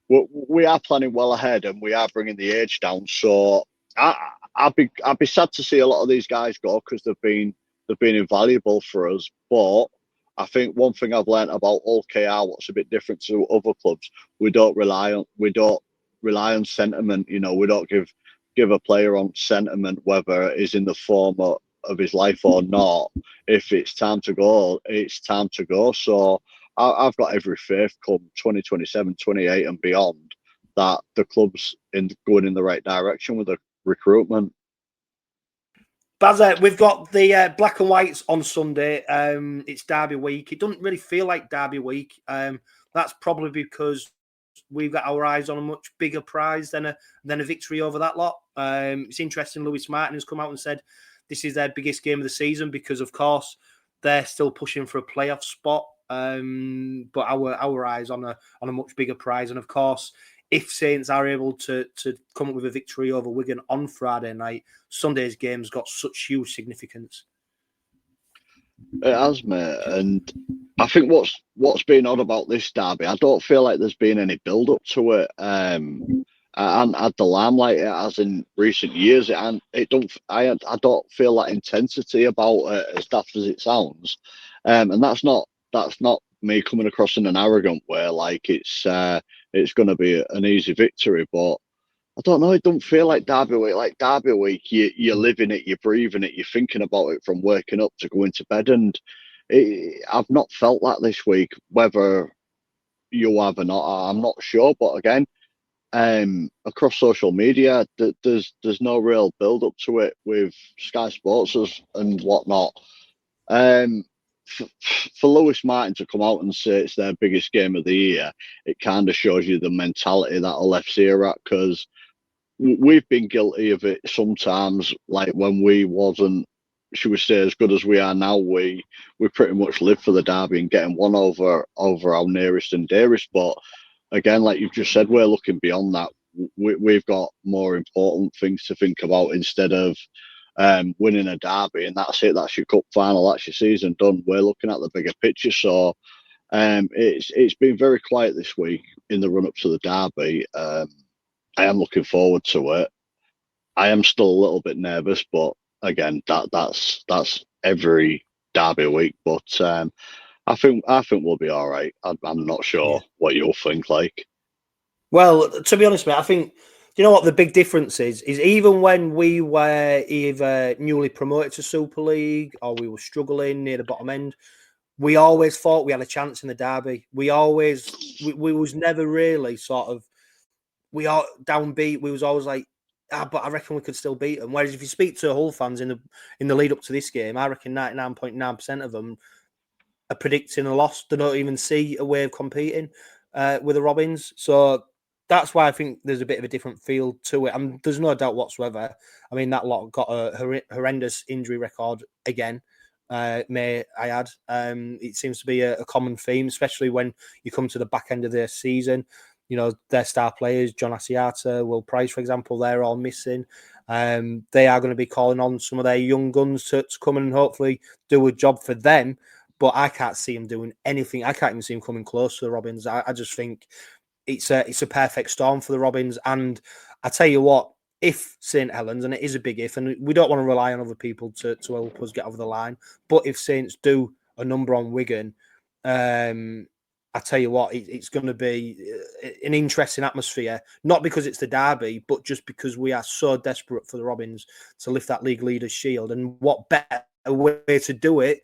we are planning well ahead, and we are bringing the age down. So I'd be sad to see a lot of these guys go, because they've been invaluable for us. But I think one thing I've learned about Hull KR, what's a bit different to other clubs, we don't rely on sentiment. You know, we don't give a player on sentiment, whether he's in the form of his life or not. If it's time to go, it's time to go. So I've got every faith come 2027, 28 and beyond that the club's going in the right direction with the recruitment. Baz, we've got the black and whites on Sunday. It's Derby week. It doesn't really feel like Derby week. That's probably because we've got our eyes on a much bigger prize than a victory over that lot. It's interesting. Lewis Martin has come out and said this is their biggest game of the season because, of course, they're still pushing for a playoff spot. But our eyes on a much bigger prize, and of course, if Saints are able to come up with a victory over Wigan on Friday night, Sunday's game's got such huge significance. It has, mate, and I think what's been odd about this derby, I don't feel like there's been any build up to it, and at the limelight it has in recent years, and I don't feel that intensity about it, as daft as it sounds, and that's not me coming across in an arrogant way, like it's going to be an easy victory, but I don't know. It don't feel like Derby week. Like Derby week, you're living it, you're breathing it, you're thinking about it from waking up to going to bed. And I've not felt that this week. Whether you have or not, I'm not sure. But again, across social media, there's no real build up to it with Sky Sports and whatnot. For Lewis Martin to come out and say it's their biggest game of the year, it kind of shows you the mentality that Hull FC are at, because we've been guilty of it sometimes. Like when we wasn't, should we say, as good as we are now, we pretty much live for the derby and getting one over our nearest and dearest. But again, like you've just said, we're looking beyond that. We've got more important things to think about instead of winning a derby, and that's it. That's your cup final. That's your season done. We're looking at the bigger picture. So it's been very quiet this week in the run up to the derby. I am looking forward to it. I am still a little bit nervous, but again, that's every derby week. But I think we'll be all right. I'm not sure what you'll think. Like, well, to be honest, mate, I think, you know what the big difference is even when we were either newly promoted to Super League or we were struggling near the bottom end, we always thought we had a chance in the derby. We was never really sort of, we are downbeat. We was always like, but I reckon we could still beat them. Whereas if you speak to Hull fans in the lead up to this game, I reckon 99.9% of them are predicting a loss. They don't even see a way of competing with the Robins. So that's why I think there's a bit of a different feel to it. And there's no doubt whatsoever. I mean, that lot got a horrendous injury record again. May I add? It seems to be a common theme, especially when you come to the back end of their season. You know, their star players, Johno, 𝗪𝗪𝗪𝗪𝗪𝗪𝗪𝗪𝗪𝗪𝗪𝗪𝗪 Price, for example, they're all missing. They are going to be calling on some of their young guns to come and hopefully do a job for them. But I can't see them doing anything. I can't even see them coming close to the Robins. I just think it's a perfect storm for the Robins. And I tell you what, if St Helens, and it is a big if, and we don't want to rely on other people to help us get over the line, but if Saints do a number on Wigan, I tell you what, it's going to be an interesting atmosphere, not because it's the derby, but just because we are so desperate for the Robins to lift that league leaders shield. And what better way to do it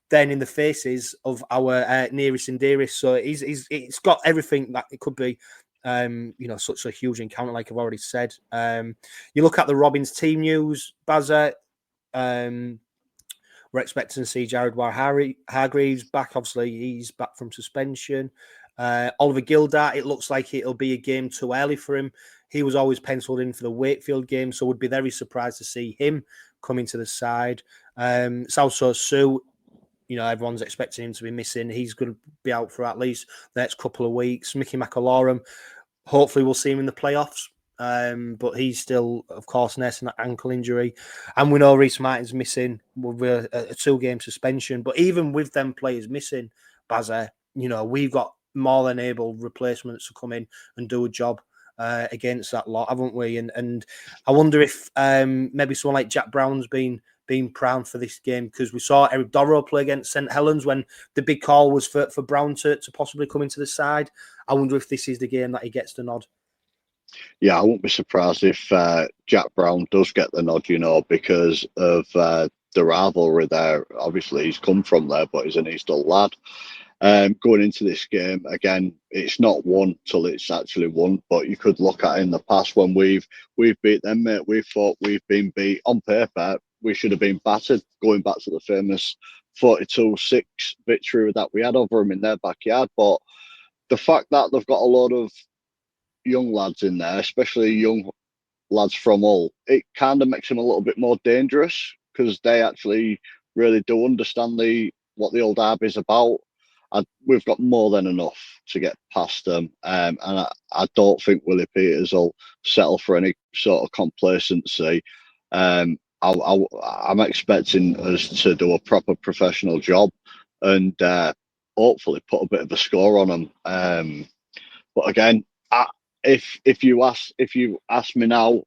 than in the faces of our nearest and dearest? So it's got everything that it could be. Such a huge encounter, like I've already said. You look at the Robins team news, Bazza. We're expecting to see J.Hargreaves back. Obviously, he's back from suspension. Oliver Gildart, it looks like it'll be a game too early for him. He was always penciled in for the Wakefield game, so would be very surprised to see him coming to the side. Sauso Sue, everyone's expecting him to be missing. He's going to be out for at least the next couple of weeks. Mickey McAlorum, hopefully we'll see him in the playoffs. But he's still, of course, nursing that ankle injury. And we know Reece Martin's missing with a 2-game suspension. But even with them players missing, Bazza, we've got more than able replacements to come in and do a job against that lot, haven't we? And I wonder if maybe someone like Jack Brown's been primed for this game, because we saw Eric Dorrow play against St Helens when the big call was for Brown to possibly come into the side. I wonder if this is the game that he gets the nod. Yeah, I won't be surprised if Jack Brown does get the nod, because of the rivalry there. Obviously, he's come from there, but he's an East Hull lad. Going into this game, again, it's not won till it's actually won, but you could look at it in the past when we've beat them, mate. We thought we've been beat on paper. We should have been battered, going back to the famous 42-6 victory that we had over them in their backyard. But the fact that they've got a lot of young lads in there, especially young lads from Hull, it kind of makes them a little bit more dangerous, because they actually really do understand what the old derby is about. We've got more than enough to get past them, and I don't think Willie Peters will settle for any sort of complacency. I'm expecting us to do a proper professional job and hopefully put a bit of a score on them. But again, if you ask me now,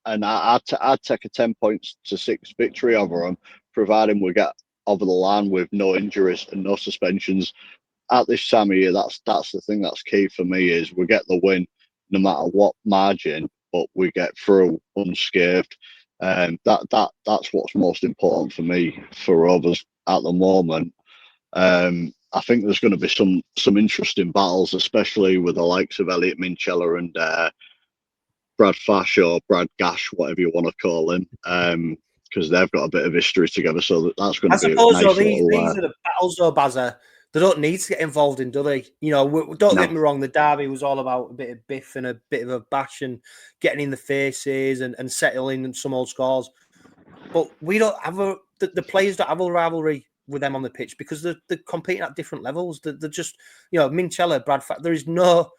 and I'd take a 10-6 victory over them, providing we get over the line with no injuries and no suspensions. At this time of year, that's the thing that's key for me, is we get the win no matter what margin, but we get through unscathed. That's what's most important for me for Rovers at the moment. I think there's going to be some interesting battles, especially with the likes of Elliot Minchella and Brad Fash, or Brad Gash, whatever you want to call him, because they've got a bit of history together. So that's going to be a nice these are the battles, though, Bazza. They don't need to get involved in, do they? Don't get me wrong. The derby was all about a bit of biff and a bit of a bash and getting in the faces and settling some old scores. But we don't have the players don't have a rivalry with them on the pitch, because they're competing at different levels. They're just, Minchella, Brad Fash. There's no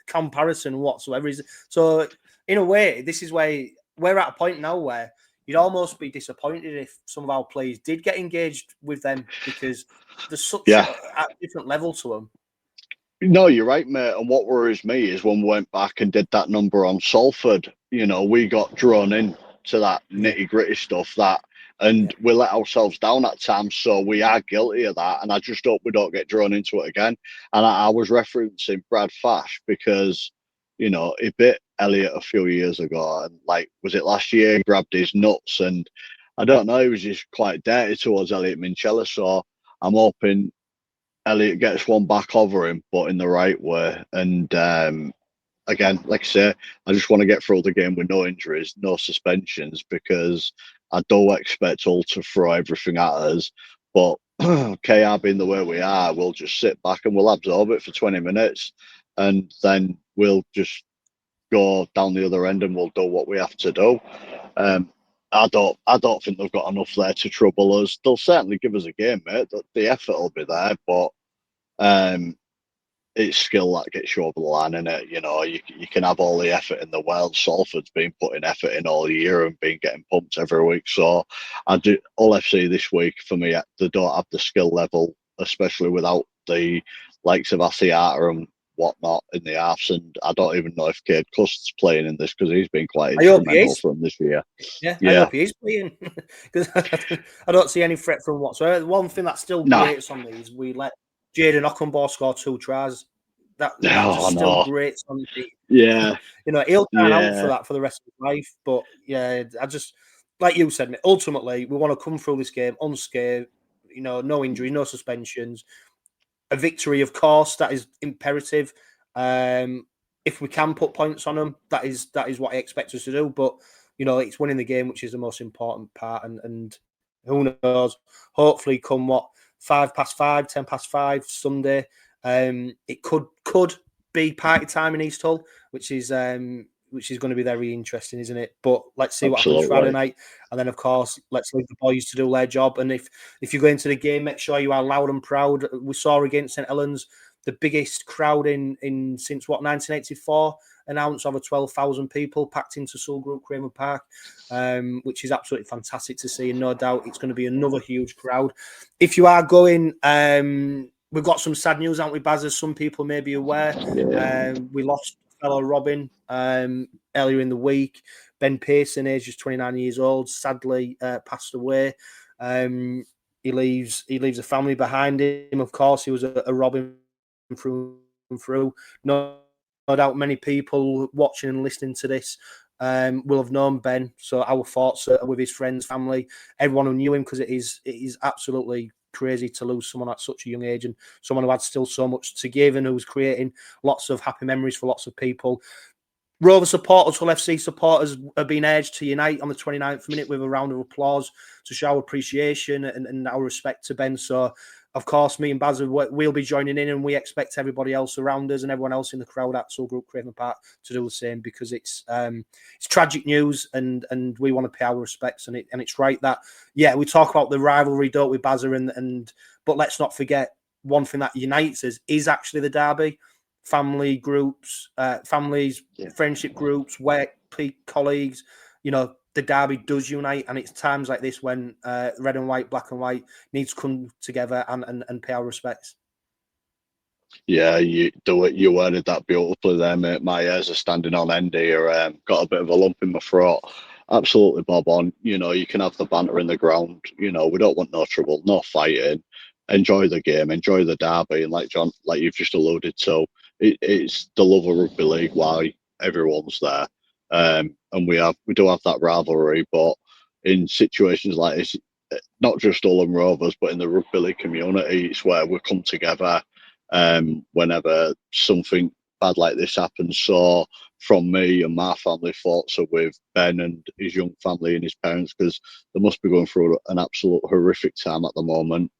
comparison whatsoever. So in a way, this is where we're at a point now where you'd almost be disappointed if some of our players did get engaged with them, because there's such a different level to them. No, you're right, mate. And what worries me is when we went back and did that number on Salford, we got drawn in to that nitty-gritty stuff and we let ourselves down at times. So we are guilty of that. And I just hope we don't get drawn into it again. And I was referencing Brad Fash because, he bit Elliot a few years ago. And was it last year? He grabbed his nuts. And I don't know, he was just quite dirty towards Elliot Minchella. So I'm hoping Elliot gets one back over him, but in the right way. And again, like I say, I just want to get through the game with no injuries, no suspensions, because I don't expect Hull to throw everything at us. But KR being the way we are, we'll just sit back and we'll absorb it for 20 minutes. And then we'll just go down the other end and we'll do what we have to do. I don't think they've got enough there to trouble us. They'll certainly give us a game, mate. The effort will be there, but it's skill that gets you over the line, innit? You can have all the effort in the world. Salford's been putting effort in all year and been getting pumped every week. So Hull FC this week, for me, they don't have the skill level, especially without the likes of Asiata and whatnot in the halves. And I don't even know if Cade Cust's playing in this, because he's been quite instrumental from this year. Yeah, I hope he is playing, because I don't see any threat from whatsoever. One thing that still grates on me is we let Jayden Okunbor score 2 tries. That's still great on me. Yeah. He'll turn out for that for the rest of his life. But yeah, I just, like you said, ultimately, we want to come through this game unscathed, no injury, no suspensions. A victory, of course, that is imperative. If we can put points on them, that is what I expect us to do. But, it's winning the game, which is the most important part. And who knows, hopefully come 5:05, 5:10 Sunday, it could be party time in East Hull, which is going to be very interesting, isn't it? But let's see what happens Friday night, and then of course let's leave the boys to do their job. And if you go into the game, make sure you are loud and proud. We saw against St Helens the biggest crowd in since 1984. An ounce over 12,000 people packed into Sewell Group Craven Park, which is absolutely fantastic to see. And no doubt it's going to be another huge crowd. If you are going, we've got some sad news, haven't we, Baz? As some people may be aware, we lost fellow Robin earlier in the week. Ben Pearson, aged just 29 years old, sadly passed away. He leaves a family behind him. Of course, he was a Robin through and through. No doubt many people watching and listening to this will have known Ben. So our thoughts are with his friends, family, everyone who knew him, because it is absolutely crazy to lose someone at such a young age, and someone who had still so much to give and who was creating lots of happy memories for lots of people. Rover supporters, Hull FC supporters have been urged to unite on the 29th minute with a round of applause to show appreciation and our respect to Ben. So, of course, me and Baz will be joining in, and we expect everybody else around us and everyone else in the crowd at Sewell Group Craven Park to do the same, because it's tragic news, and we want to pay our respects. And it's right that, yeah, we talk about the rivalry, don't we, Baz? But let's not forget, one thing that unites us is actually the derby. Family groups, families, friendship groups, work colleagues, the derby does unite, and it's times like this when red and white, black and white needs to come together and pay our respects. Yeah, you do it. You worded that beautifully there, mate. My ears are standing on end here. Got a bit of a lump in my throat. Absolutely bob on. You can have the banter in the ground. We don't want no trouble, no fighting. Enjoy the game, enjoy the derby, and like you've just alluded to, it's the love of rugby league why everyone's there. And we do have that rivalry, but in situations like this, not just Hull Rovers, but in the rugby league community, it's where we come together whenever something bad like this happens. So from me and my family, thoughts are with Ben and his young family and his parents, because they must be going through an absolute horrific time at the moment.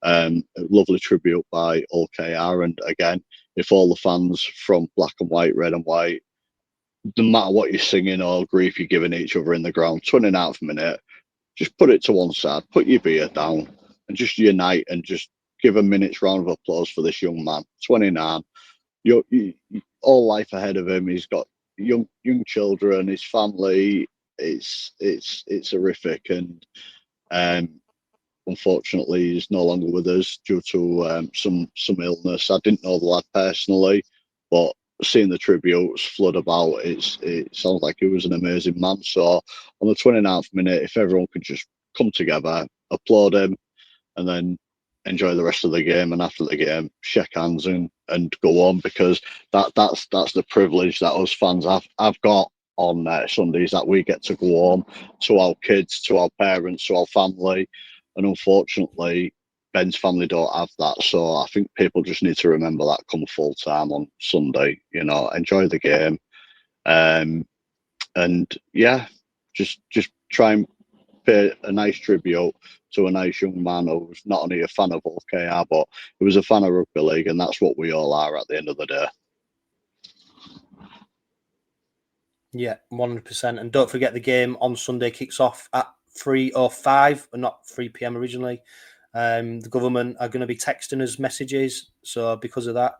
A lovely tribute by Hull KR, and again, if all the fans from black and white, red and white, no matter what you're singing or grief you're giving each other in the ground, 29th minute, just put it to one side, put your beer down, and just unite and just give a minute's round of applause for this young man. 29, all life ahead of him. He's got young children, his family. It's horrific, and unfortunately, he's no longer with us due to some illness. I didn't know the lad personally, but seeing the tributes flood about, it sounds like he was an amazing man. So on the 29th minute, if everyone could just come together, applaud him, and then enjoy the rest of the game, and after the game, shake hands and go on, because that's the privilege that us fans have got on Sundays, that we get to go home to our kids, to our parents, to our family. And unfortunately, Ben's family don't have that. So I think people just need to remember that come full time on Sunday, enjoy the game. And yeah, just try and pay a nice tribute to a nice young man who's not only a fan of Hull KR, but he was a fan of rugby league, and that's what we all are at the end of the day. Yeah, 100%. And don't forget, the game on Sunday kicks off at 3:05, and not 3 p.m. originally. The government are going to be texting us messages, so because of that,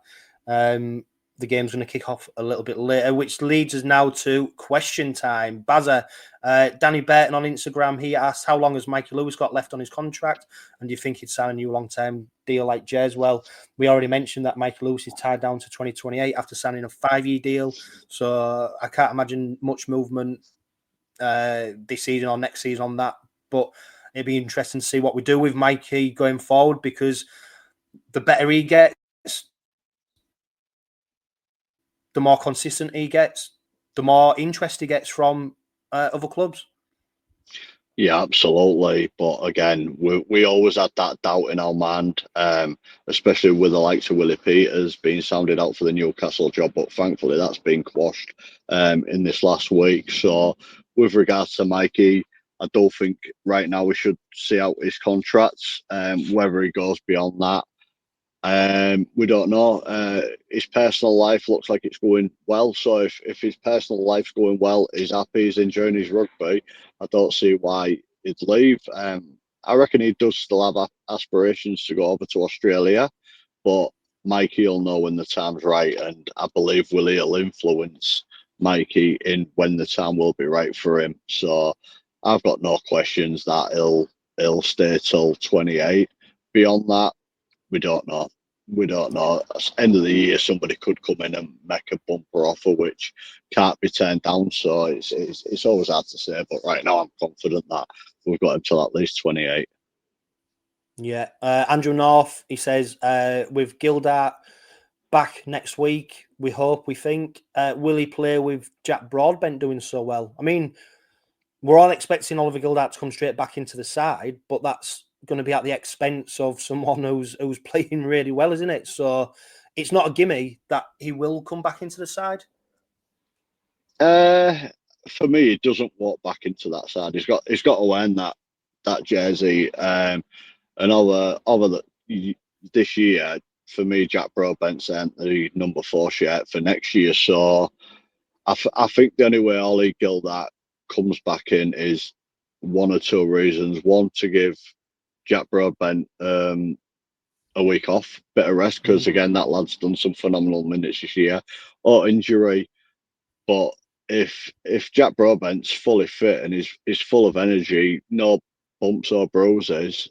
the game's going to kick off a little bit later, which leads us now to question time. Bazza, Danny Burton on Instagram, he asked, how long has Mikey Lewis got left on his contract, and do you think he'd sign a new long-term deal like Cs? Well, we already mentioned that Mikey Lewis is tied down to 2028 after signing a 5-year deal, so I can't imagine much movement this season or next season on that, but it'd be interesting to see what we do with Mikey going forward, because the better he gets, the more consistent he gets, the more interest he gets from other clubs. Yeah, absolutely. But again, we always had that doubt in our mind, especially with the likes of 𝗀𝗲𝗄𝗏 being sounded out for the Newcastle job. But thankfully, that's been quashed in this last week. So with regards to Mikey, I don't think right now we should see out his contracts. Whether he goes beyond that, we don't know. His personal life looks like it's going well. So if his personal life's going well, he's happy, he's enjoying his rugby, I don't see why he'd leave. I reckon he does still have aspirations to go over to Australia, but Mikey will know when the time's right, and I believe Willie will influence Mikey in when the time will be right for him. So I've got no questions that he'll stay till 28. Beyond that, we don't know. we don't know. At the end of the year, somebody could come in and make a bumper offer which can't be turned down. So it's always hard to say. But right now, I'm confident that we've got him till at least 28. Yeah. Andrew North, he says, with Gildart back next week, we think. Will he play with Jack Broadbent doing so well? I mean, we're all expecting Oliver Gildart to come straight back into the side, but that's going to be at the expense of someone who's playing really well, isn't it? So it's not a gimme that he will come back into the side. For me, he doesn't walk back into that side. He's got to earn that jersey. And over this year, for me, Jack Broadbent's earned the number 4 shirt for next year. So I think the only way Ollie Gildart comes back in is one or two reasons. One, to give Jack Broadbent a week off, bit of rest, because again, that lad's done some phenomenal minutes this year, or injury. But if Jack Broadbent's fully fit and is full of energy, no bumps or bruises,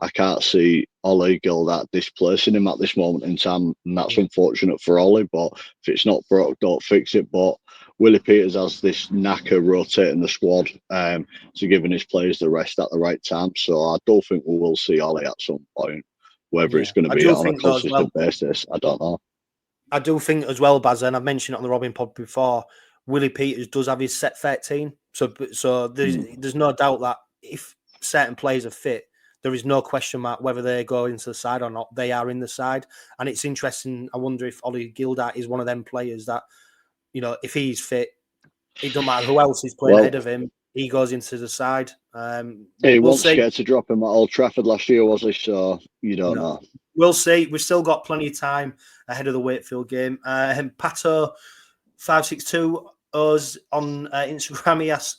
I can't see Ollie Gildart displacing him at this moment in time, and that's unfortunate for Ollie. But if it's not broke, don't fix it. But Willie Peters has this knack of rotating the squad, to giving his players the rest at the right time. So I don't think we will see Ollie at some point. Whether it's going to be on a consistent basis, I don't know. I do think as well, Baz, and I've mentioned it on the Robin pod before, Willie Peters does have his set 13. So there's no doubt that if certain players are fit, there is no question mark whether they go into the side or not. They are in the side. And it's interesting. I wonder if Ollie Gildart is one of them players that, you know, if he's fit, it doesn't matter who else is playing ahead of him, he goes into the side. He wasn't scared to drop him at Old Trafford last year, was he? So you don't know. We'll see. We've still got plenty of time ahead of the Wakefield game. Pato562 us on Instagram, he asked,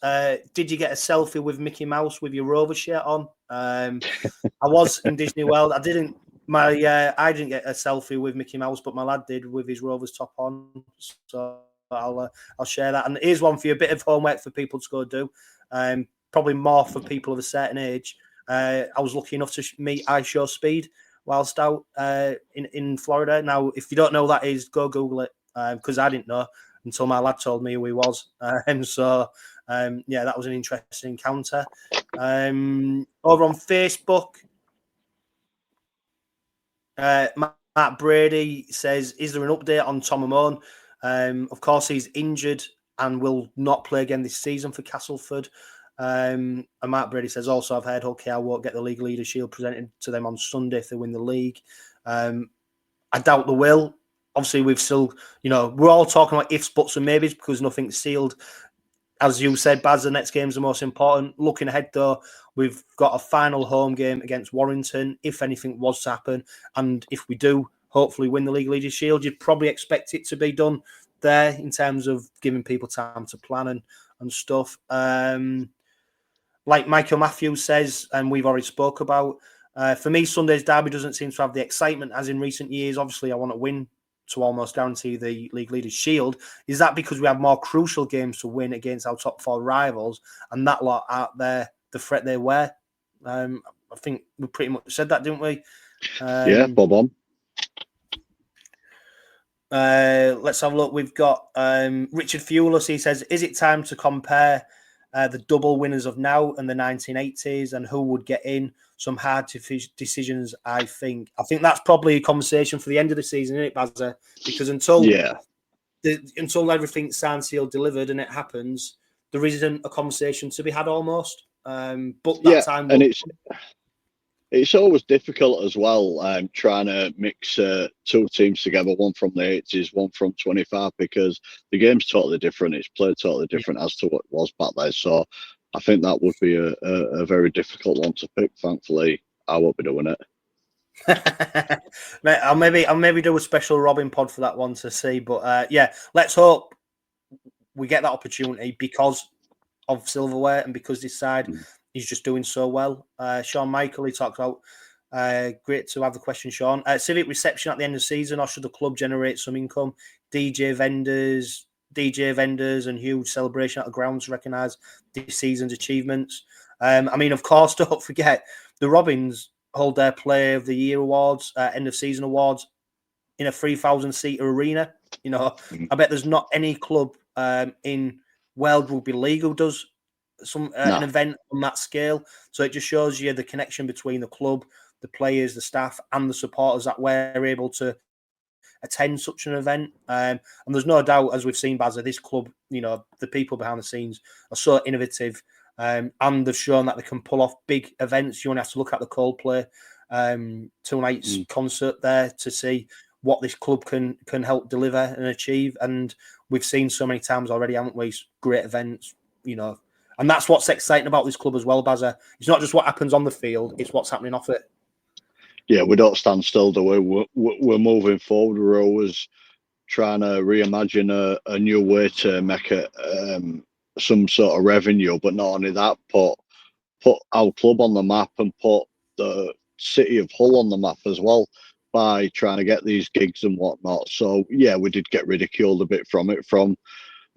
did you get a selfie with Mickey Mouse with your Rover shirt on? I was in Disney World. I didn't get a selfie with Mickey Mouse, but my lad did with his Rovers top on. So I'll share that. And here's one for you, a bit of homework for people to go do. Probably more for people of a certain age. I was lucky enough to meet 𝗫𝗄𝗃 whilst out in Florida. Now, if you don't know who that is, go Google it, because I didn't know until my lad told me who he was. Yeah, that was an interesting encounter. Over on Facebook, Matt Brady says, is there an update on Tom Amon? Of course, he's injured and will not play again this season for Castleford. And Matt Brady says, also, I've heard Hull KR won't get the League Leader Shield presented to them on Sunday if they win the league. I doubt they will. Obviously, we've still, we're all talking about ifs, buts, and maybes because nothing's sealed. As you said, Baz, the next game's the most important. Looking ahead, though, we've got a final home game against Warrington, if anything was to happen. And if we do, hopefully win the League Leader Shield, you'd probably expect it to be done there in terms of giving people time to plan and stuff. Like Michael Matthews says, and we've already spoke about, for me, Sunday's derby doesn't seem to have the excitement as in recent years. Obviously, I want to win to almost guarantee the League Leaders Shield. Is that because we have more crucial games to win against our top 4 rivals and that lot out there, the threat they wear? I think we pretty much said that, didn't we? Yeah, bob on. Let's have a look. We've got Richard Fuelis. He says, is it time to compare the double winners of now and the 1980s and who would get in? Some hard decisions, I think. I think that's probably a conversation for the end of the season, isn't it, Bazza? Because until everything's signed, sealed, delivered and it happens, there isn't a conversation to be had almost. But that time... And it's always difficult as well, trying to mix 2 teams together, one from the 80s, one from 25, because the game's totally different. It's played totally different as to what it was back there. So I think that would be a very difficult one to pick. Thankfully, I won't be doing it. I'll maybe do a special Robin pod for that one to see. But let's hope we get that opportunity because of silverware and because this side... He's just doing so well. Sean Michael, he talked about, great to have the question, Sean. Civic reception at the end of the season, or should the club generate some income? DJ vendors and huge celebration at the ground to recognise this season's achievements. Of course, don't forget, the Robins hold their Player of the Year awards, end of season awards, in a 3,000-seater arena. You know, I bet there's not any club in World Rugby League who does an event on that scale. So it just shows you the connection between the club, the players, the staff, and the supporters, that we're able to attend such an event. And there's no doubt, as we've seen, Bazza, this club, you know, the people behind the scenes are so innovative, and they've shown that they can pull off big events. You only have to look at the 𝗂𝗬𝗄𝗃 2 nights concert there to see what this club can help deliver and achieve. And we've seen so many times already, haven't we? Great events, you know. And that's what's exciting about this club as well, Bazza. It's not just what happens on the field, it's what's happening off it. Yeah, we don't stand still, do we? We're moving forward. We're always trying to reimagine a new way to make it some sort of revenue, but not only that, put our club on the map and put the city of Hull on the map as well by trying to get these gigs and whatnot. So yeah, we did get ridiculed a bit from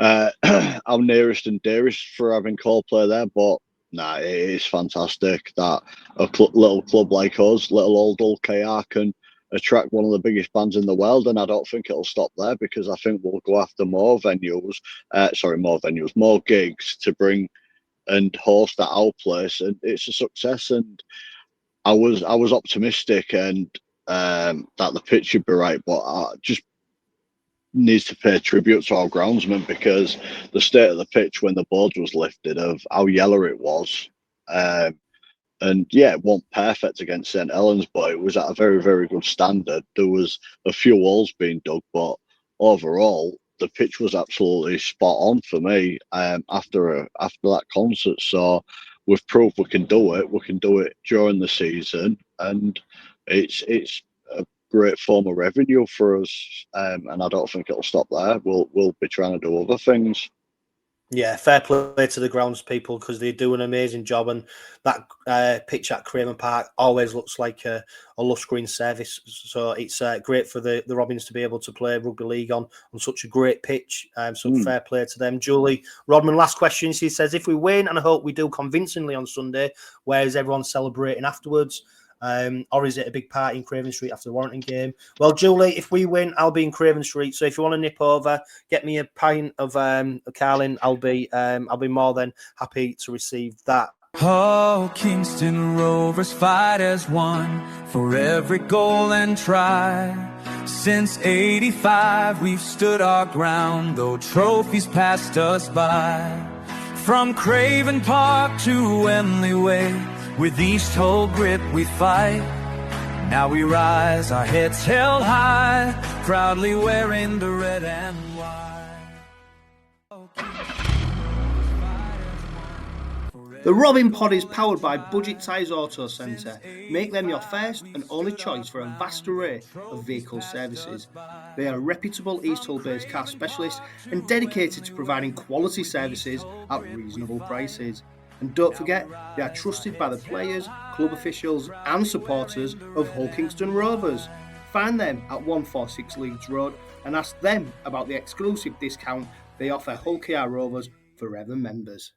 our nearest and dearest for having 𝗂𝗬𝗄𝗃 there, but nah, it is fantastic that a little club like us, little old Hull KR, can attract one of the biggest bands in the world, and I don't think it'll stop there, because I think we'll go after more gigs to bring and host at our place, and it's a success. And I was optimistic and that the pitch should be right, but I just needs to pay tribute to our groundsman, because the state of the pitch when the board was lifted, of how yellow it was, and yeah, it wasn't perfect against St Helens, but it was at a very, very good standard. There was a few holes being dug, but overall the pitch was absolutely spot on for me after that concert. So we've proved we can do it. We can do it during the season, and it's a great form of revenue for us, and I don't think it'll stop there. We'll be trying to do other things. Yeah, fair play to the grounds people, because they do an amazing job, and that pitch at Craven Park always looks like a lush green service. So it's great for the Robins to be able to play rugby league on such a great pitch. So fair play to them. Julie Rodman, last question. She says, if we win, and I hope we do convincingly on Sunday, where is everyone celebrating afterwards? Or is it a big party in Craven Street after the Warrington game? Well, Julie, if we win, I'll be in Craven Street. So if you want to nip over, get me a pint of Carling, I'll be more than happy to receive that. Oh, Kingston Rovers fight as one for every goal and try. Since '85, we've stood our ground, though trophies passed us by. From Craven Park to Wembley Way, with East Hull grip we fight. Now we rise, our heads held high, proudly wearing the red and white. The Robin Pod is powered by Budget Tyres Auto Centre. Make them your first and only choice for a vast array of vehicle services. They are a reputable East Hull-based car specialist and dedicated to providing quality services at reasonable prices. And don't forget, they are trusted by the players, club officials and supporters of Hull Kingston Rovers. Find them at 146 Leeds Road and ask them about the exclusive discount they offer Hull KR Rovers Forever members.